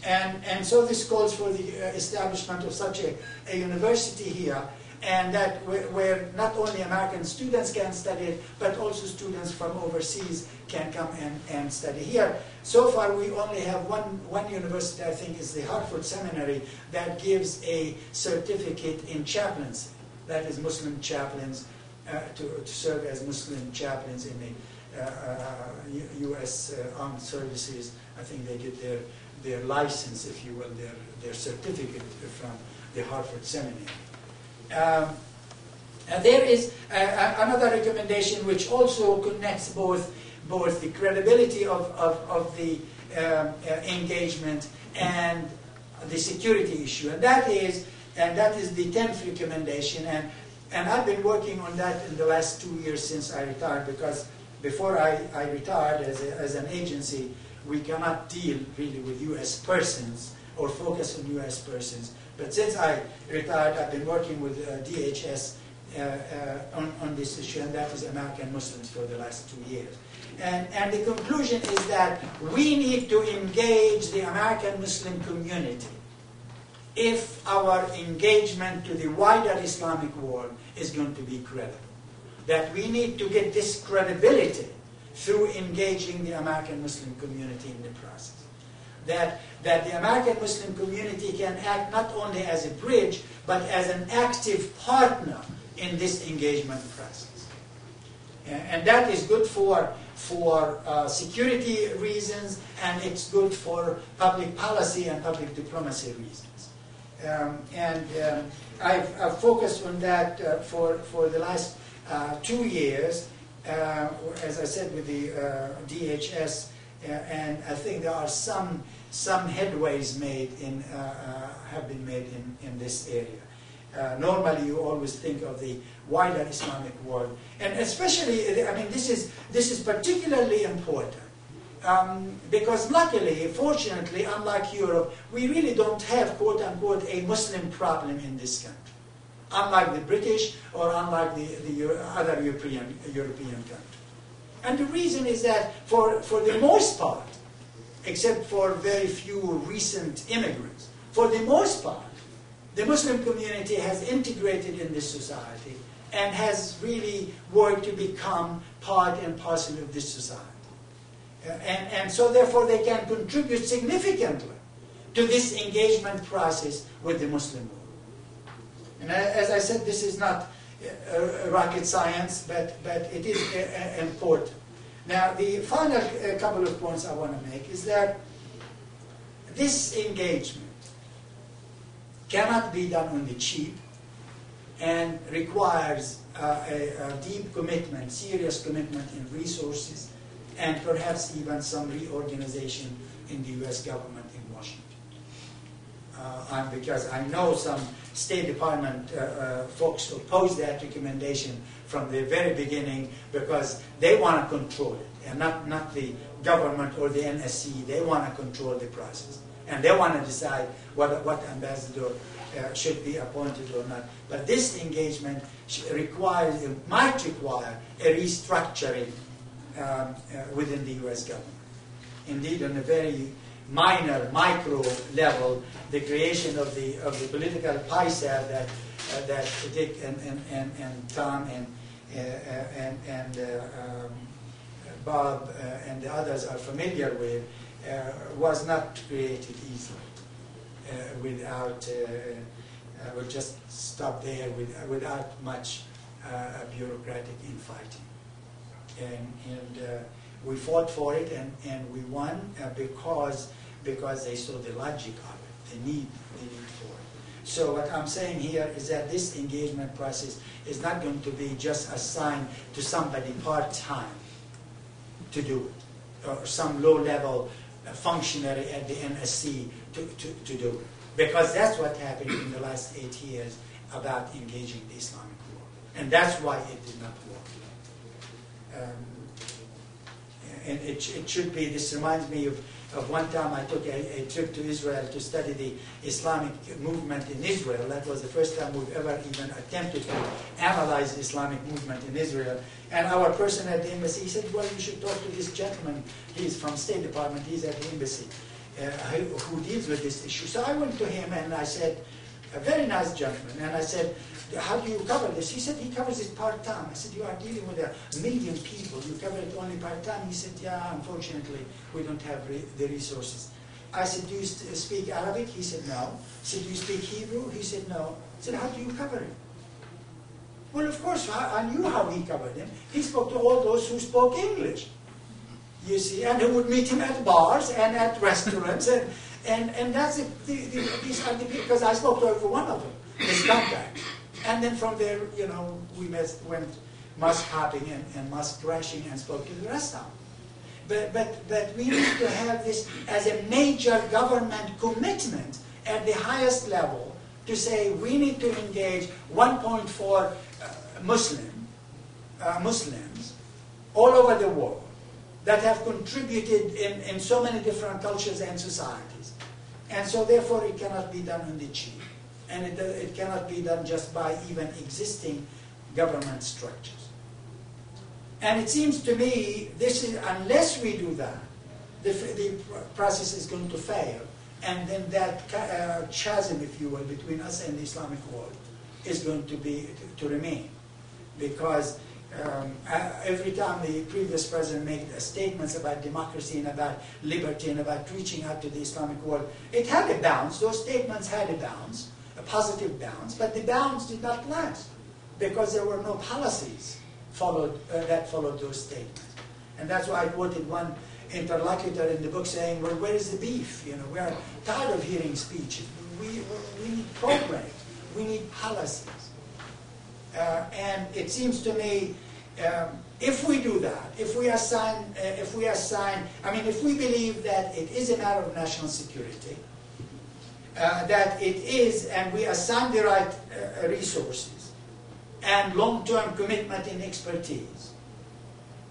And so this calls for the establishment of such a university here, and that where not only American students can study it, but also students from overseas can come and study here. So far we only have one university, I think is the Hartford Seminary, that gives a certificate in chaplaincy. That is Muslim chaplains, to serve as Muslim chaplains in the U.S. Armed Services. I think they get their license, if you will, their certificate from the Hartford Seminary. There is another recommendation which also connects both the credibility of the engagement and the security issue, and that is the 10th recommendation, and I've been working on that in the last 2 years since I retired, because before I retired as an agency, we cannot deal really with U.S. persons or focus on U.S. persons. But since I retired, I've been working with DHS on this issue, and that is American Muslims for the last 2 years. And the conclusion is that we need to engage the American Muslim community if our engagement to the wider Islamic world is going to be credible. That we need to get this credibility through engaging the American Muslim community in the process. That the American Muslim community can act not only as a bridge, but as an active partner in this engagement process. And that is good for security reasons, and it's good for public policy and public diplomacy reasons. I've focused on that for the last 2 years, as I said, with the DHS, and I think there are some headways have been made in this area. Normally, you always think of the wider Islamic world, and especially, I mean, this is particularly important because, luckily, fortunately, unlike Europe, we really don't have, quote unquote, a Muslim problem in this country, unlike the British or unlike the other European countries. And the reason is that, for the most part, except for very few recent immigrants, for the most part, the Muslim community has integrated in this society and has really worked to become part and parcel of this society. And so therefore they can contribute significantly to this engagement process with the Muslim world. And as I said, this is not rocket science, but it is important. Now, the final couple of points I want to make is that this engagement cannot be done on the cheap and requires a deep commitment, serious commitment in resources, and perhaps even some reorganization in the U.S. government in Washington. Because I know some State Department folks opposed that recommendation from the very beginning because they want to control it, and not the government or the NSC. They want to control the process, and they want to decide what ambassador should be appointed or not. But this engagement might require a restructuring within the U.S. government. indeed on a very minor, micro level, the creation of the political PISA that Dick and Tom and Bob and the others are familiar with was not created easily without. We'll just stop there without much bureaucratic infighting, and we fought for it and we won because they saw the logic of it, the need for it. So what I'm saying here is that this engagement process is not going to be just assigned to somebody part-time to do it, or some low-level functionary at the MSC to do it. Because that's what happened in the last 8 years about engaging the Islamic world. And that's why it did not work. And it should be, this reminds me of one time I took a trip to Israel to study the Islamic movement in Israel. That was the first time we've ever even attempted to analyze the Islamic movement in Israel. And our person at the embassy, he said, well, you should talk to this gentleman. He's from State Department, he's at the embassy, who deals with this issue. So I went to him and I said, a very nice gentleman, and I said, how do you cover this? He said, he covers it part-time. I said, you are dealing with 1 million people. You cover it only part-time? He said, yeah, unfortunately, we don't have the resources. I said, do you speak Arabic? He said, no. I said, do you speak Hebrew? He said, no. I said, how do you cover it? Well, of course, I knew how he covered him. He spoke to all those who spoke English, you see, and who would meet him at bars and at restaurants. And that's these are the people, because I spoke to every one of them, his contact. And then from there, you know, we went mosque hopping and mosque crashing and spoke to the rest of them. But we need to have this as a major government commitment at the highest level to say we need to engage 1.4 Muslims all over the world that have contributed in so many different cultures and societies. And so therefore it cannot be done on the cheap. And it cannot be done just by even existing government structures. And it seems to me, unless we do that, the process is going to fail. And then that chasm, if you will, between us and the Islamic world is going to remain. Because every time the previous president made statements about democracy and about liberty and about reaching out to the Islamic world, it had a bounce. Those statements had a bounce, a positive bounce, but the bounce did not last because there were no policies that followed those statements. And that's why I quoted one interlocutor in the book saying, well, where is the beef? You know, we are tired of hearing speeches. We need programs. We need policies. And it seems to me, if we do that, if we believe that it is a matter of national security, that it is, and we assign the right resources and long-term commitment and expertise,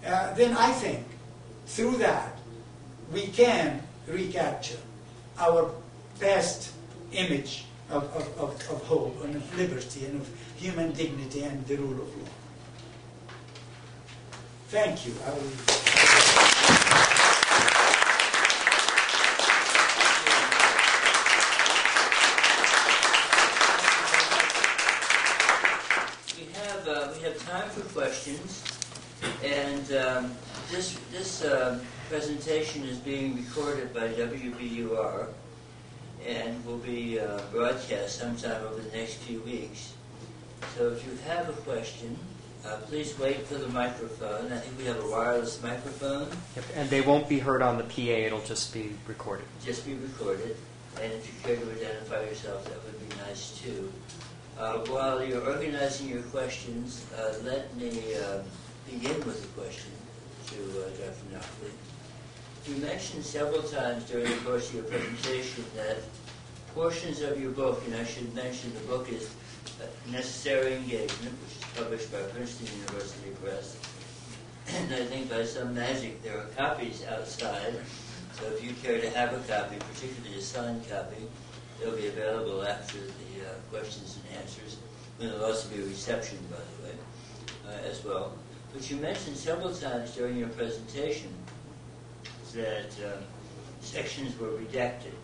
then I think through that we can recapture our past image of hope and of liberty and of human dignity and the rule of law. Thank you. We have time for questions, and this presentation is being recorded by WBUR and will be broadcast sometime over the next few weeks. So if you have a question, please wait for the microphone. I think we have a wireless microphone. Yep, and they won't be heard on the PA, it'll just be recorded. Just be recorded. And if you care to identify yourself, that would be nice too. While you're organizing your questions, let me begin with a question to Dr. Nakhleh. You mentioned several times during the course of your presentation that portions of your book, and I should mention the book is Necessary Engagement, which is published by Princeton University Press. And I think by some magic there are copies outside. So if you care to have a copy, particularly a signed copy, they'll be available after the questions and answers. And there'll also be a reception, by the way, as well. But you mentioned several times during your presentation that sections were redacted.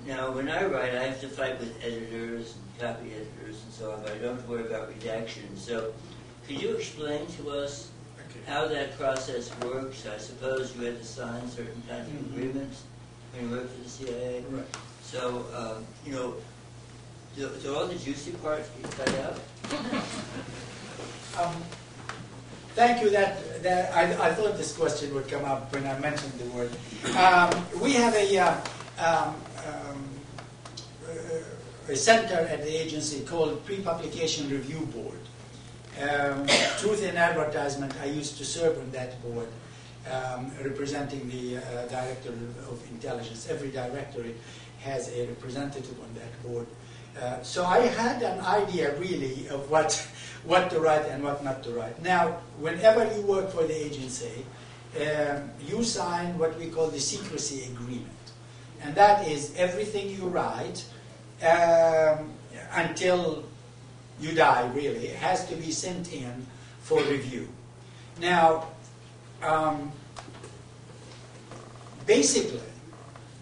Now, when I write, I have to fight with editors and copy editors and so on, but I don't have to worry about redaction. So, could you explain to us how that process works? I suppose you had to sign certain kinds of agreements when you worked for the CIA. Right. So, do all the juicy parts get cut out? Thank you. I thought this question would come up when I mentioned the word. We have a center at the agency called Pre-Publication Review Board. Truth in Advertisement, I used to serve on that board, representing the Director of Intelligence. Every directorate has a representative on that board. So I had an idea, really, of what to write and what not to write. Now, whenever you work for the agency, you sign what we call the secrecy agreement. And that is everything you write until you die, really. It has to be sent in for review. Now, basically,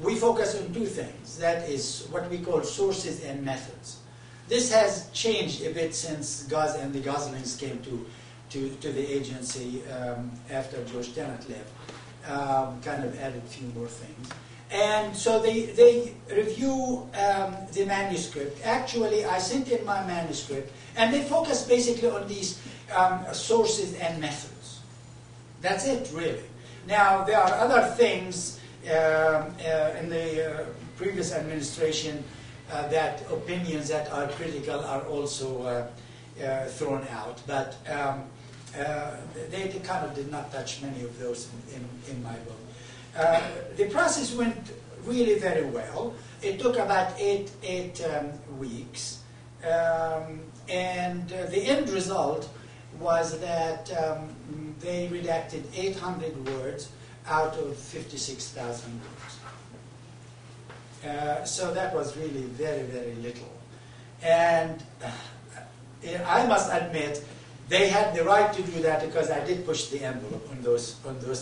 we focus on two things. That is what we call sources and methods. This has changed a bit since Gaz and the Goslings came to the agency after George Tenet left. Kind of added a few more things. And so they review the manuscript. Actually, I sent in my manuscript, and they focus basically on these sources and methods. That's it, really. Now, there are other things in the previous administration that opinions that are critical are also thrown out, but they kind of did not touch many of those in my book. The process went really very well. It took about eight weeks, and the end result was that they redacted 800 words out of 56,000 words. So that was really very, very little. And I must admit, they had the right to do that because I did push the envelope on those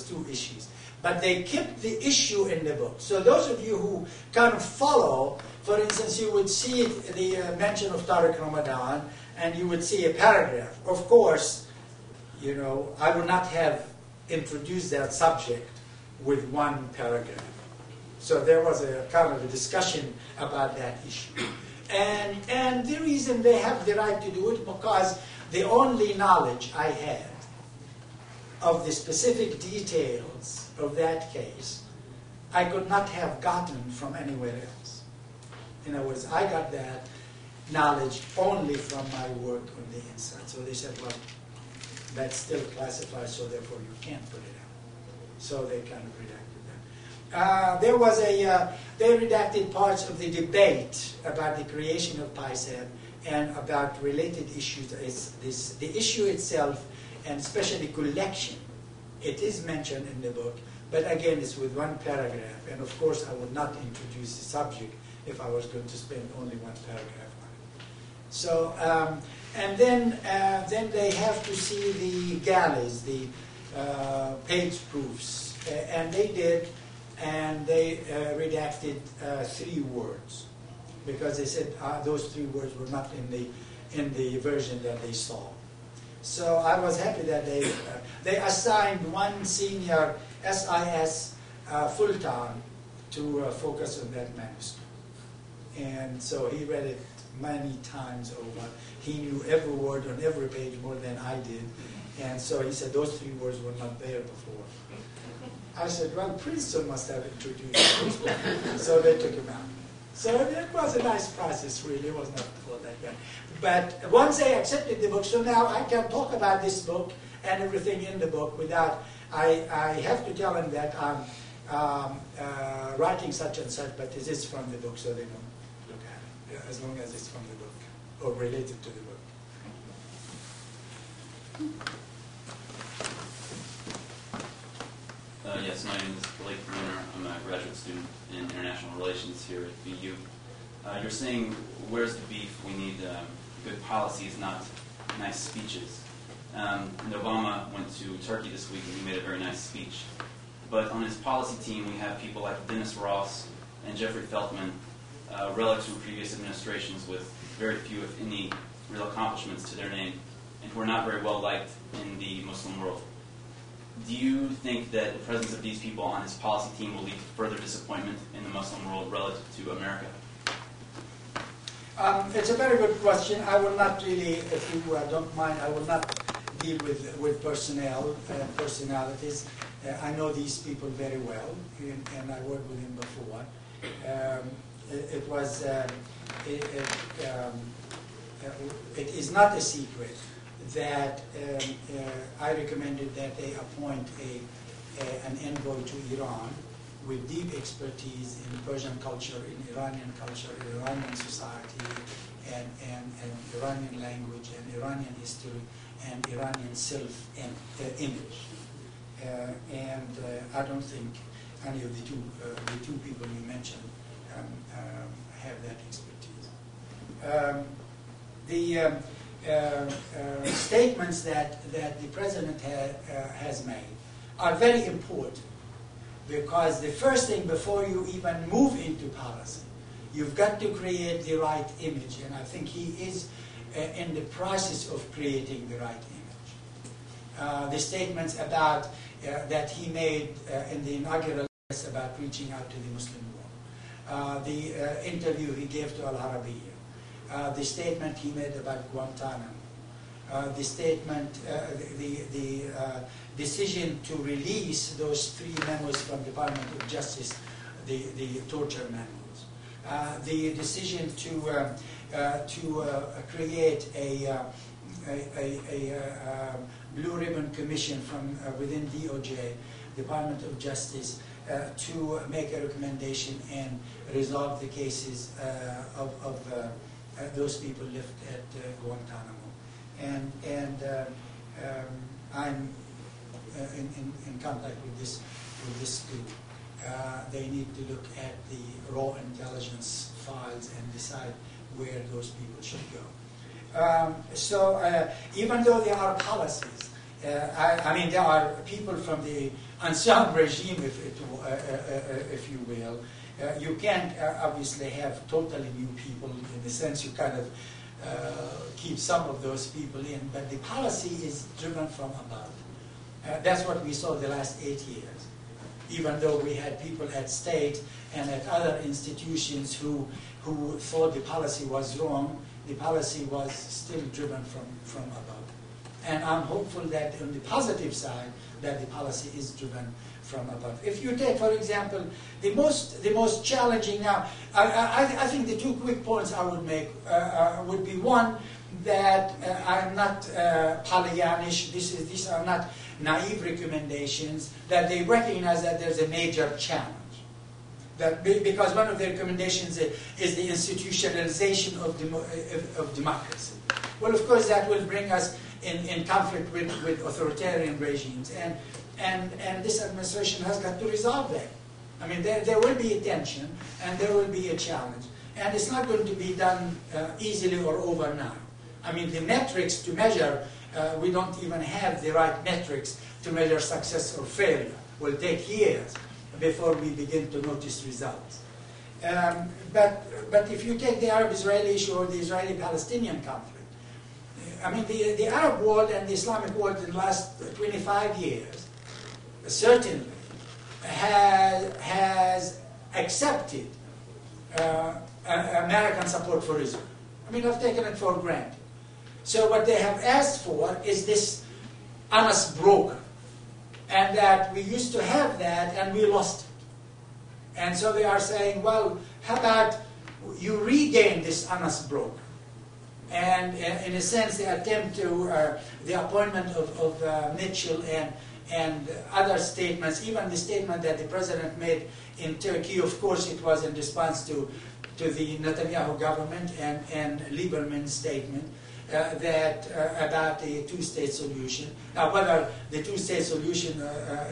two issues. But they kept the issue in the book. So those of you who kind of follow, for instance, you would see the mention of Tariq Ramadan, and you would see a paragraph. Of course, I would not have introduced that subject with one paragraph. So there was a kind of a discussion about that issue. And the reason they have the right to do it, because the only knowledge I had of the specific details of that case, I could not have gotten from anywhere else. In other words, I got that knowledge only from my work on the inside. So they said, well, that's still classified, so therefore you can't put it out. So they kind of redacted that. They redacted parts of the debate about the creation of PISAB and about related issues. The issue itself, and especially collection, it is mentioned in the book, but again, it's with one paragraph. And of course, I would not introduce the subject if I was going to spend only one paragraph on it. So, and then they have to see the galleys, the page proofs, and they did, and they redacted 3 words because they said those 3 words were not in the version that they saw. So I was happy that they assigned one senior SIS full-time to focus on that manuscript. And so he read it many times over. He knew every word on every page more than I did. And so he said those 3 words were not there before. I said, well, Princeton must have introduced those. So they took him out. So it was a nice process, really. It was not all that bad. But once they accepted the book, so now I can talk about this book and everything in the book without, I have to tell them that I'm writing such and such, but it is from the book, so they don't look at it, as long as it's from the book or related to the book. Yes, my name is Blake Bruner. I'm a graduate student in international relations here at BU. You're saying, where's the beef? We need good policies, not nice speeches. And Obama went to Turkey this week and he made a very nice speech. but on his policy team we have people like Dennis Ross and Jeffrey Feltman, relics from previous administrations with very few, if any, real accomplishments to their name, and who are not very well liked in the Muslim world. Do you think that the presence of these people on his policy team will lead to further disappointment in the Muslim world relative to America? It's a very good question. I will not really, if you don't mind, I will not deal with personalities. I know these people very well, and I worked with him before. It is not a secret that I recommended that they appoint an envoy to Iran with deep expertise in Persian culture, in Iranian society, and Iranian language, and Iranian history, and Iranian self-image. And I don't think any of the two people you mentioned have that expertise. The statements that the president has made are very important, because the first thing before you even move into policy, you've got to create the right image, and I think he is in the process of creating the right image. The statements about that he made in the inaugural address about reaching out to the Muslim world, the interview he gave to Al Arabiya, the statement he made about Guantanamo, the statement, the decision to release those 3 memos from the Department of Justice, the torture memos, the decision to create a blue ribbon commission from within DOJ, Department of Justice, to make a recommendation and resolve the cases of those people left at Guantanamo. And I'm in contact with this group. They need to look at the raw intelligence files and decide where those people should go. So even though there are policies, I mean, there are people from the ancien regime, if you will. You can't obviously have totally new people, in the sense you kind of keep some of those people in, but the policy is driven from above. That's what we saw the last 8 years. Even though we had people at state and at other institutions who thought the policy was wrong, the policy was still driven from above. And I'm hopeful that on the positive side, that the policy is driven from above. If you take, for example, the most challenging now, I think the 2 quick points I would make would be, one, that I'm not Pollyannish. These are not naive recommendations, that they recognize that there's a major challenge. That because one of the recommendations is the institutionalization of democracy. Well, of course, that will bring us in conflict with authoritarian regimes, and this administration has got to resolve that. I mean, there will be a tension, and there will be a challenge, and it's not going to be done easily or overnight. I mean, the metrics to measure, we don't even have the right metrics to measure success or failure. It will take years before we begin to notice results. But if you take the Arab-Israeli issue or the Israeli-Palestinian conflict, I mean, the Arab world and the Islamic world in the last 25 years certainly has accepted American support for Israel. I mean, I've taken it for granted. So what they have asked for is this honest broker, and that we used to have that and we lost it. And so they are saying, well, how about you regain this honest broker? And in a sense, they attempt to, the appointment of Mitchell and other statements, even the statement that the president made in Turkey, of course, it was in response to the Netanyahu government and Lieberman's statement that about the 2-state solution. Now, whether the 2-state solution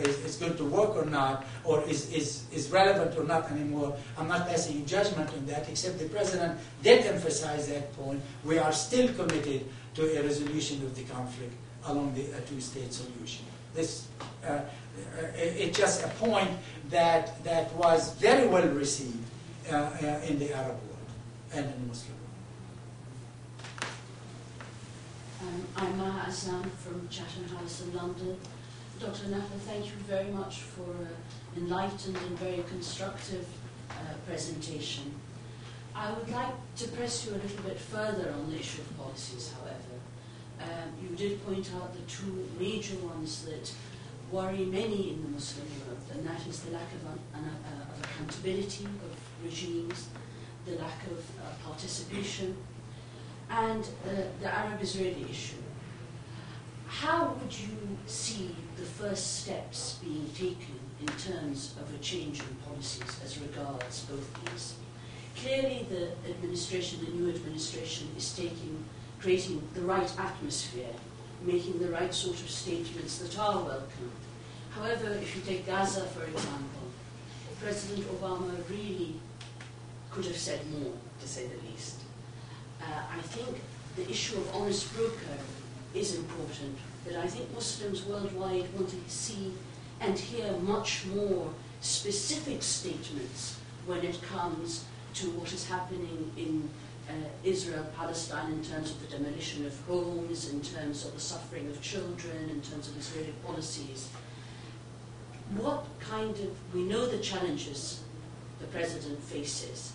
is going to work or not, or is relevant or not anymore, I'm not passing judgment on that, except the president did emphasize that point. We are still committed to a resolution of the conflict along the 2-state solution. This it's just a point that was very well received in the Arab world and in the Muslim world. I'm Maha Azam from Chatham House in London. Dr. Nakhleh, thank you very much for an enlightened and very constructive presentation. I would like to press you a little bit further on the issue of policies, however. You did point out the two major ones that worry many in the Muslim world, and that is the lack of accountability of regimes, the lack of participation, and the Arab-Israeli issue. How would you see the first steps being taken in terms of a change in policies as regards both these? Clearly the new administration is creating the right atmosphere, making the right sort of statements that are welcome. However, if you take Gaza, for example, President Obama really could have said more, to say the least. I think the issue of honest broker is important, but I think Muslims worldwide want to see and hear much more specific statements when it comes to what is happening in Israel, Palestine, in terms of the demolition of homes, in terms of the suffering of children, in terms of Israeli policies. We know the challenges the president faces.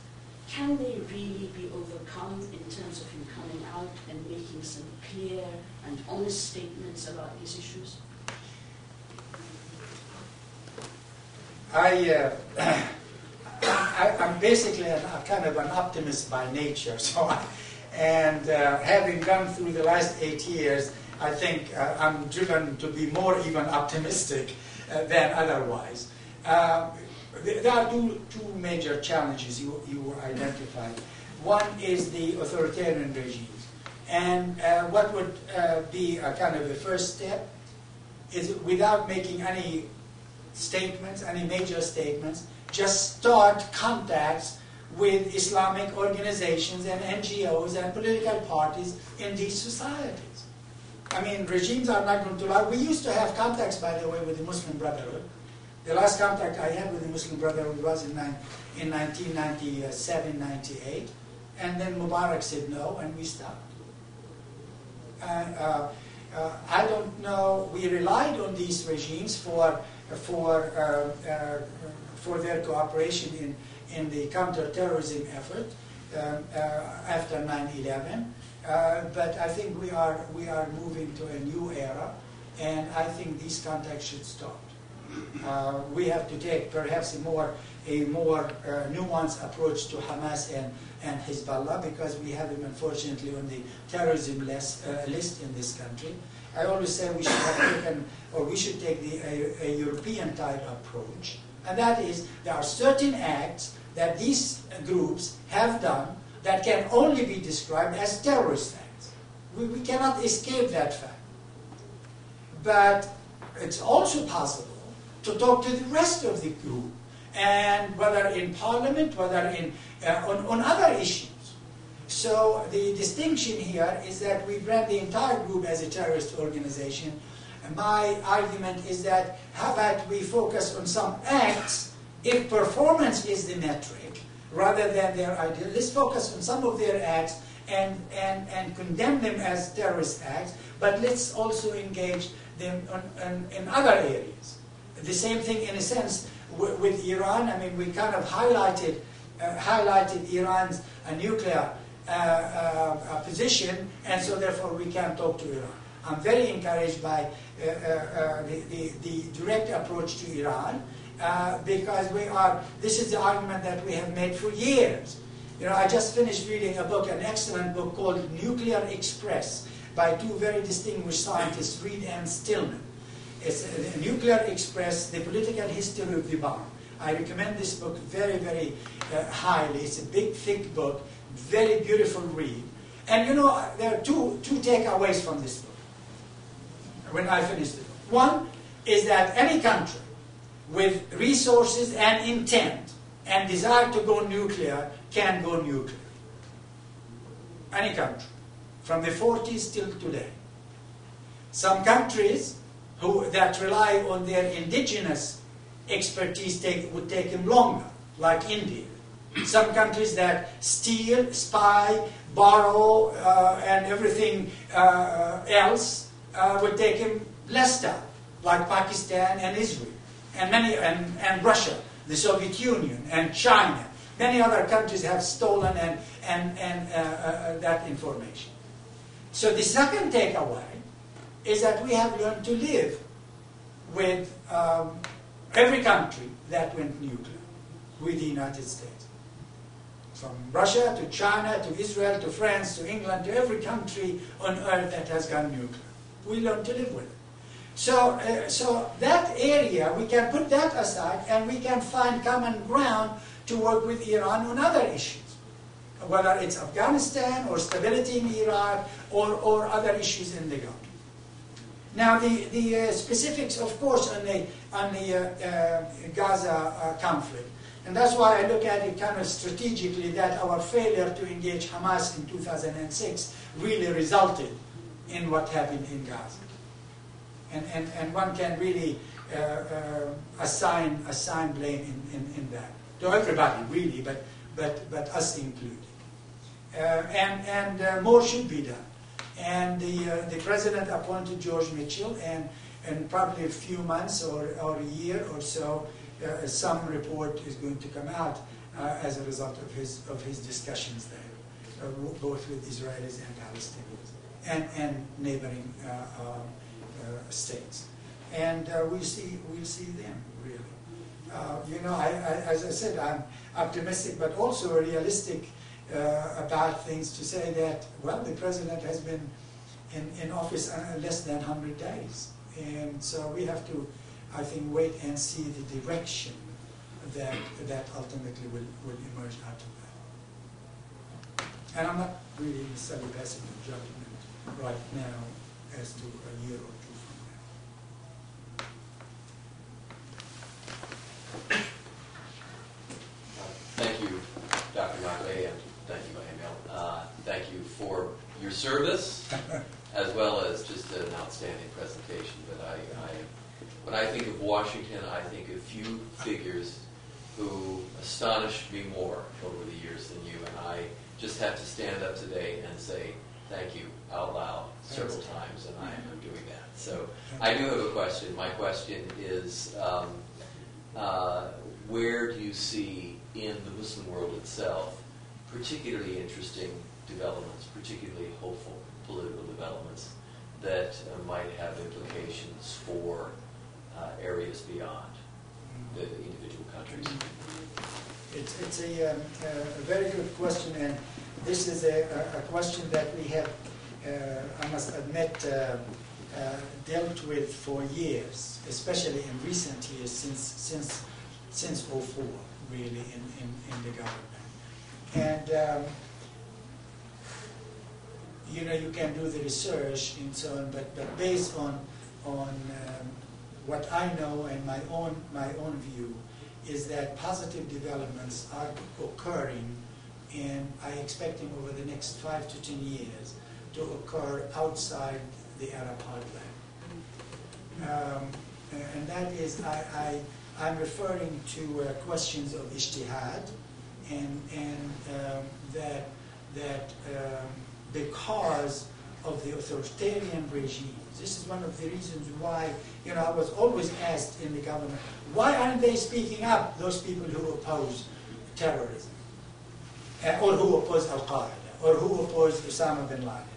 Can they really be overcome in terms of him coming out and making some clear and honest statements about these issues? I'm basically a kind of an optimist by nature, having gone through the last 8 years, I think I'm driven to be more even optimistic than otherwise. There are two major challenges you identified. One is the authoritarian regimes, and what would be a kind of a first step is, without making any statements, any major statements, just start contacts with Islamic organizations and NGOs and political parties in these societies. I mean, regimes are not going to lie. We used to have contacts, by the way, with the Muslim Brotherhood. The last contact I had with the Muslim Brotherhood was in 1997, 98, and then Mubarak said no, and we stopped. I don't know. We relied on these regimes for their cooperation in the counter-terrorism effort after 9/11. But I think we are moving to a new era, and I think these contacts should stop. We have to take perhaps a more nuanced approach to Hamas and Hezbollah, because we have them unfortunately on the terrorism list in this country. I always say we should have taken, or we should take a European type approach, and that is, there are certain acts that these groups have done that can only be described as terrorist acts. We cannot escape that fact. But it's also possible to talk to the rest of the group, and whether in parliament, whether on other issues. So the distinction here is that we brand the entire group as a terrorist organization. And my argument is that, how about we focus on some acts, if performance is the metric, rather than their ideal. Let's focus on some of their acts and condemn them as terrorist acts, but let's also engage them in other areas. The same thing, in a sense, with Iran. I mean, we kind of highlighted Iran's nuclear position, and so therefore we can talk to Iran. I'm very encouraged by the direct approach to Iran, because this is the argument that we have made for years. You know, I just finished reading a book, an excellent book called Nuclear Express, by two very distinguished scientists, Reed and Stillman. It's a Nuclear Express, the political history of the bomb. I recommend this book very, very highly. It's a big, thick book, very beautiful read. And you know, there are two takeaways from this book when I finished it. One is that any country with resources and intent and desire to go nuclear can go nuclear. Any country, from the 40s till today. Some countries that rely on their indigenous expertise would take him longer, like India. Some countries that steal, spy, borrow, and everything else would take him less time, like Pakistan and Israel, and Russia, the Soviet Union, and China. Many other countries have stolen and that information. So the second takeaway is that we have learned to live with every country that went nuclear, with the United States. From Russia to China to Israel to France to England to every country on earth that has gone nuclear. We learned to live with it. So that area, we can put that aside and we can find common ground to work with Iran on other issues, whether it's Afghanistan or stability in Iraq or other issues in the Gulf. Now the specifics, of course, on the Gaza conflict. And that's why I look at it kind of strategically, that our failure to engage Hamas in 2006 really resulted in what happened in Gaza. And one can really assign blame in that. To everybody, really, but us included. And more should be done. And the president appointed George Mitchell, and probably a few months or a year or so, some report is going to come out as a result of his discussions there, both with Israelis and Palestinians and neighboring states. And we'll see them, really. As I said, I'm optimistic, but also realistic about things, to say that, well, the president has been in office less than 100 days. And so we have to, I think, wait and see the direction that ultimately will emerge out of that. And I'm not really necessarily passing a judgment right now as to a year or two from now. Thank you, Dr. Nakhleh, and thank you, Emile. Thank you for your service, as well as just an outstanding presentation. But when I think of Washington, I think of few figures who astonished me more over the years than you, and I just have to stand up today and say thank you out loud several times, and I am doing that. So I do have a question. My question is, where do you see in the Muslim world itself particularly interesting developments, particularly hopeful political developments that might have implications for areas beyond the individual countries? It's a very good question, and this is a question that we have, I must admit, dealt with for years, especially in recent years, since 2004, really, in the government. And you can do the research and so on, but based on what I know and my own view, is that positive developments are occurring, and I expecting over the next 5 to 10 years to occur outside the Arab heartland. And that is, I'm referring to questions of ijtihad, and that because of the authoritarian regimes. This is one of the reasons why, I was always asked in the government, why aren't they speaking up, those people who oppose terrorism, or who oppose Al-Qaeda, or who oppose Osama bin Laden?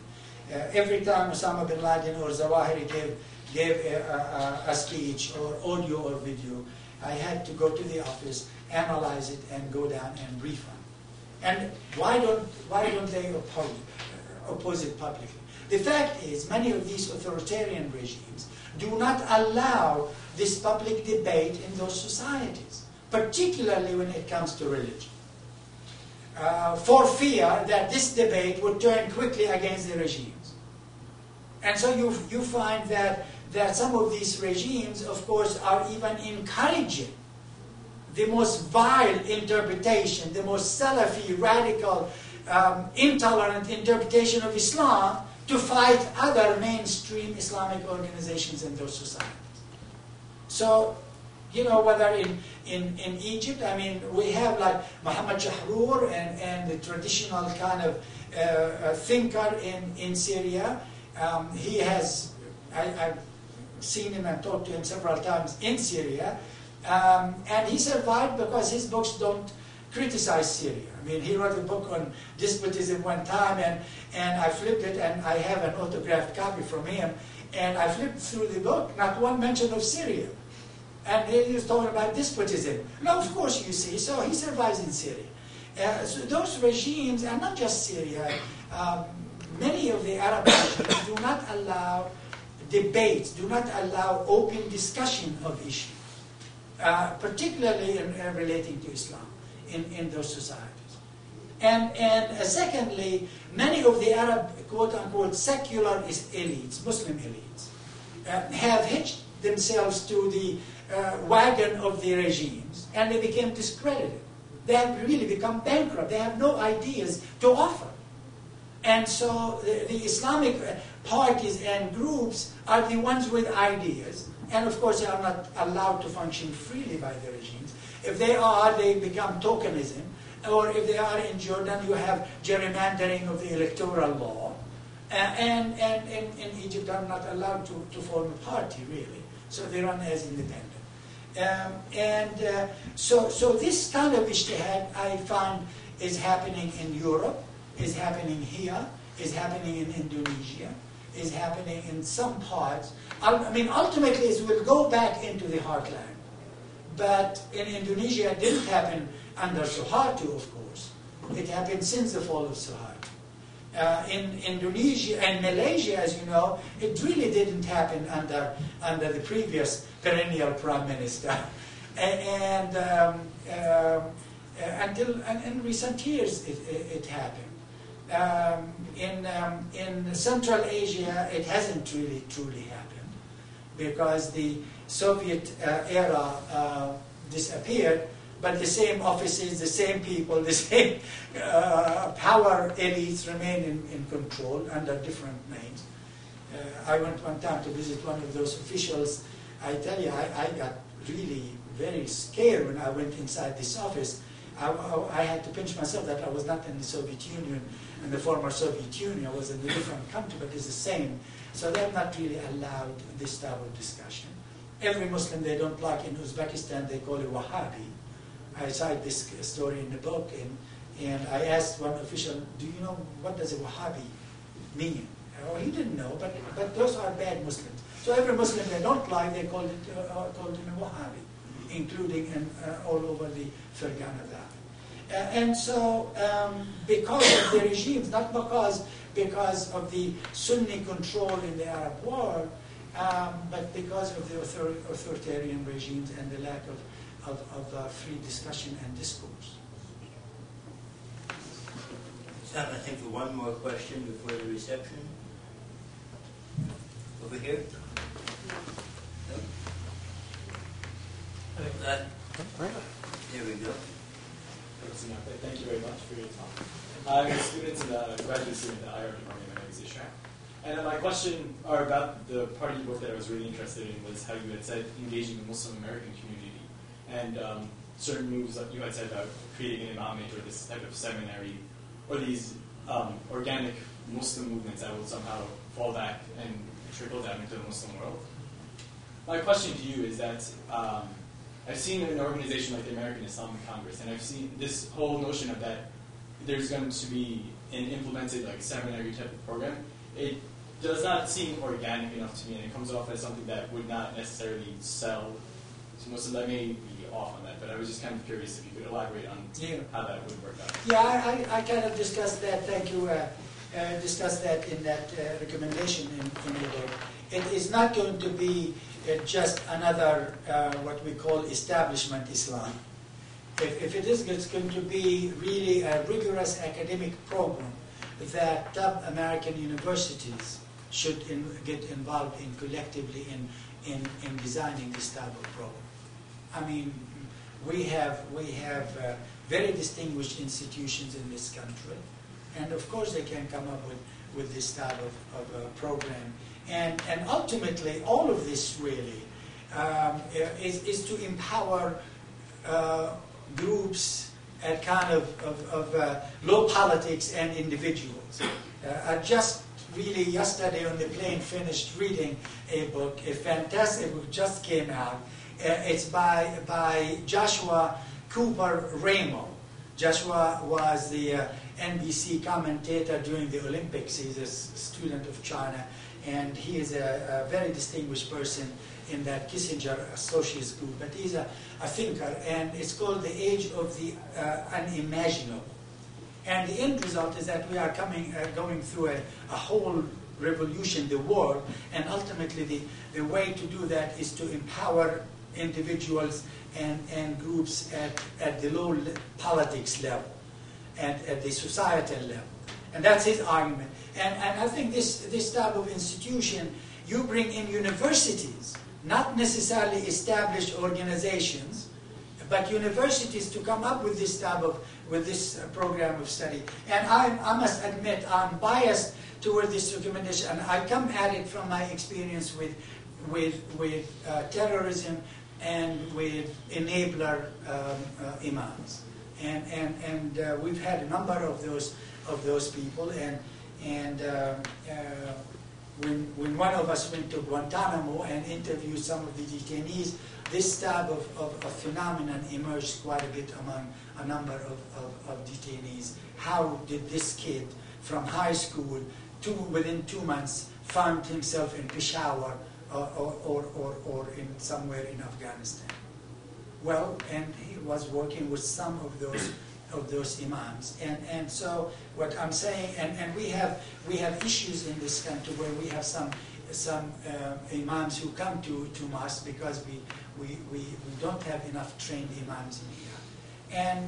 Every time Osama bin Laden or Zawahiri gave a speech or audio or video, I had to go to the office, analyze it, and go down and brief them. And why don't they oppose it publicly? The fact is, many of these authoritarian regimes do not allow this public debate in those societies, particularly when it comes to religion, for fear that this debate would turn quickly against the regimes. And so you find that some of these regimes, of course, are even encouraging the most vile interpretation, the most Salafi, radical, intolerant interpretation of Islam to fight other mainstream Islamic organizations in those societies. So You know, whether in Egypt, I mean, we have like Muhammad Jahrur and the traditional kind of thinker in Syria. He has, I've seen him and talked to him several times in Syria. And he survived because his books don't criticize Syria. I mean, he wrote a book on despotism one time, and I flipped it, and I have an autographed copy from him, and I flipped through the book, not one mention of Syria. And he was talking about despotism. Now, of course, you see, so he survives in Syria. So those regimes, and not just Syria, many of the Arab regimes do not allow debates, do not allow open discussion of issues, particularly in relating to Islam in those societies. And secondly, many of the Arab quote-unquote secular elites, Muslim elites, have hitched themselves to the wagon of the regimes, and they became discredited. They have really become bankrupt. They have no ideas to offer. And so the Islamic parties and groups are the ones with ideas, and of course they are not allowed to function freely by the regimes. If they are, they become tokenism, or if they are in Jordan, you have gerrymandering of the electoral law, and in Egypt are not allowed to form a party, really, so they run as independent. So this kind of ijtihad, I find, is happening in Europe, is happening here, is happening in Indonesia, is happening in some parts. I mean, ultimately it will go back into the heartland. But in Indonesia, it didn't happen under Suharto, of course. It happened since the fall of Suharto. In Indonesia and Malaysia, as you know, it really didn't happen under the previous perennial prime minister. And until in recent years, it happened. In Central Asia, it hasn't really truly happened because the Soviet era disappeared, but the same offices, the same people, the same power elites remain in control under different names. I went one time to visit one of those officials. I tell you, I got really very scared when I went inside this office. I had to pinch myself that I was not in the Soviet Union, in the former Soviet Union. I was in a different country, but it's the same. So they're not really allowed this type of discussion. Every Muslim they don't like in Uzbekistan, they call it Wahhabi. I cite this story in the book, and I asked one official, do you know what does a Wahhabi mean? Oh, he didn't know, but those are bad Muslims. So every Muslim they don't like, they called him a Wahhabi, including all over the Fergana Valley. And so, because of the regimes, not because of the Sunni control in the Arab world, but because of the authoritarian regimes and the lack of free discussion and discourse. Time, I think, for one more question before the reception. Over here. There we go. Thank you very much for your talk. I'm a student in the graduate student in the IR department at Malaysia. And my question about the part of your book that I was really interested in was how you had said engaging the Muslim American community and certain moves that you had said about creating an imamate or this type of seminary or these organic Muslim movements that will somehow fall back and trickle down into the Muslim world. My question to you is that I've seen an organization like the American Islamic Congress, and I've seen this whole notion of that there's going to be an implemented like seminary type of program. It does not seem organic enough to me, and it comes off as something that would not necessarily sell to Muslims. I may be off on that, but I was just kind of curious if you could elaborate on how that would work out. Yeah, I kind of discussed that. Thank you. Discussed that in that recommendation in the book. It is not going to be just another what we call establishment Islam. If it is, it's going to be really a rigorous academic program that top American universities should get involved in collectively in designing this type of program. I mean, we have very distinguished institutions in this country, and of course they can come up with this type of program. And ultimately, all of this really is to empower groups at kind of low politics and individuals. I just really yesterday on the plane finished reading a book, a fantastic book just came out. It's by Joshua Cooper Ramo. Joshua was the NBC commentator during the Olympics. He's a student of China, and he is a very distinguished person in that Kissinger Associates group. But he's a thinker, and it's called The Age of the Unimaginable. And the end result is that we are going through a whole revolution, the world, and ultimately the way to do that is to empower individuals and groups at the low politics level, at the societal level. And that's his argument. And I think this type of institution, you bring in universities, not necessarily established organizations, but universities to come up with this type of program of study. And I must admit, I'm biased toward this recommendation, and I come at it from my experience with terrorism and with enabler imams. And we've had a number of those people, and when one of us went to Guantanamo and interviewed some of the detainees, this type of phenomenon emerged quite a bit among a number of detainees. How did this kid from high school within 2 months found himself in Peshawar or in somewhere in Afghanistan? Well, and he was working with some of those imams, and so what I'm saying, and we have issues in this country where we have some imams who come to mosque because we don't have enough trained imams in here, and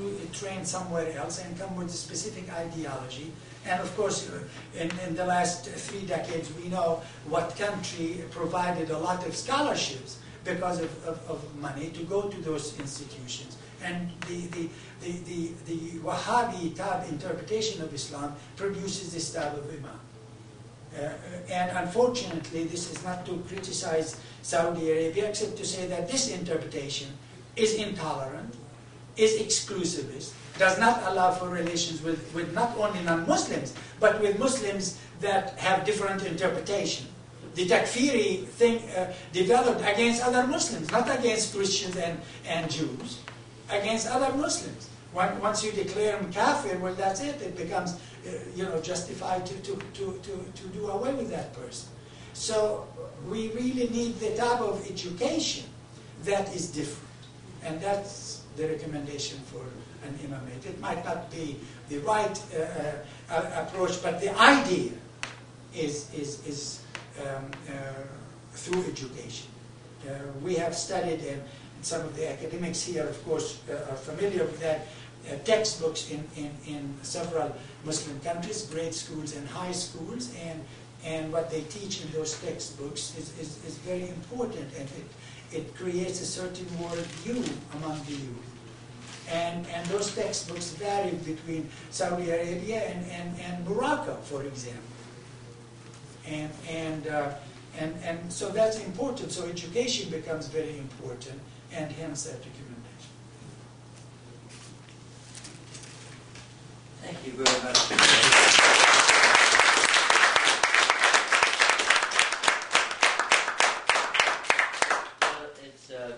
we train somewhere else and come with a specific ideology. And of course, in the last 3 decades, we know what country provided a lot of scholarships because of money to go to those institutions. And the Wahhabi type interpretation of Islam produces this type of imam. And unfortunately, this is not to criticize Saudi Arabia, except to say that this interpretation is intolerant, is exclusivist, does not allow for relations with not only non-Muslims, but with Muslims that have different interpretation. The takfiri thing developed against other Muslims, not against Christians and Jews, against other Muslims. Once you declare them kafir, well, that's it. It becomes, justified to do away with that person. So we really need the type of education that is different, and that's the recommendation for an imamate. It might not be the right approach, but the idea is through education. We have studied, and some of the academics here, of course, are familiar with that, textbooks in several Muslim countries, grade schools and high schools, and what they teach in those textbooks is very important, and it creates a certain worldview among the youth. And those textbooks vary between Saudi Arabia and Morocco, for example. And so that's important. So education becomes very important, and hence that recommendation. Thank you very much.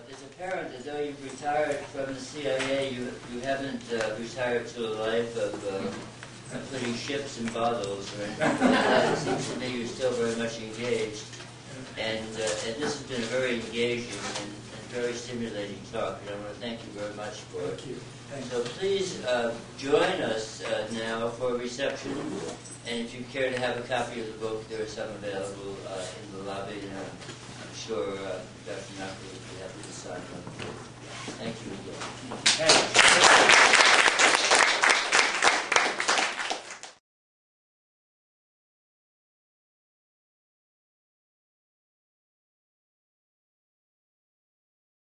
It's apparent as though you've retired from the CIA. You haven't retired to a life of putting ships in bottles or anything like that. It seems to me you're still very much engaged. And this has been a very engaging and very stimulating talk, and I want to thank you very much for it. Thank you. So please join us now for a reception, and if you care to have a copy of the book, there are some available in the lobby, and I'm sure Dr. Nakhleh would be happy to sign one. Thank you again. Thank you.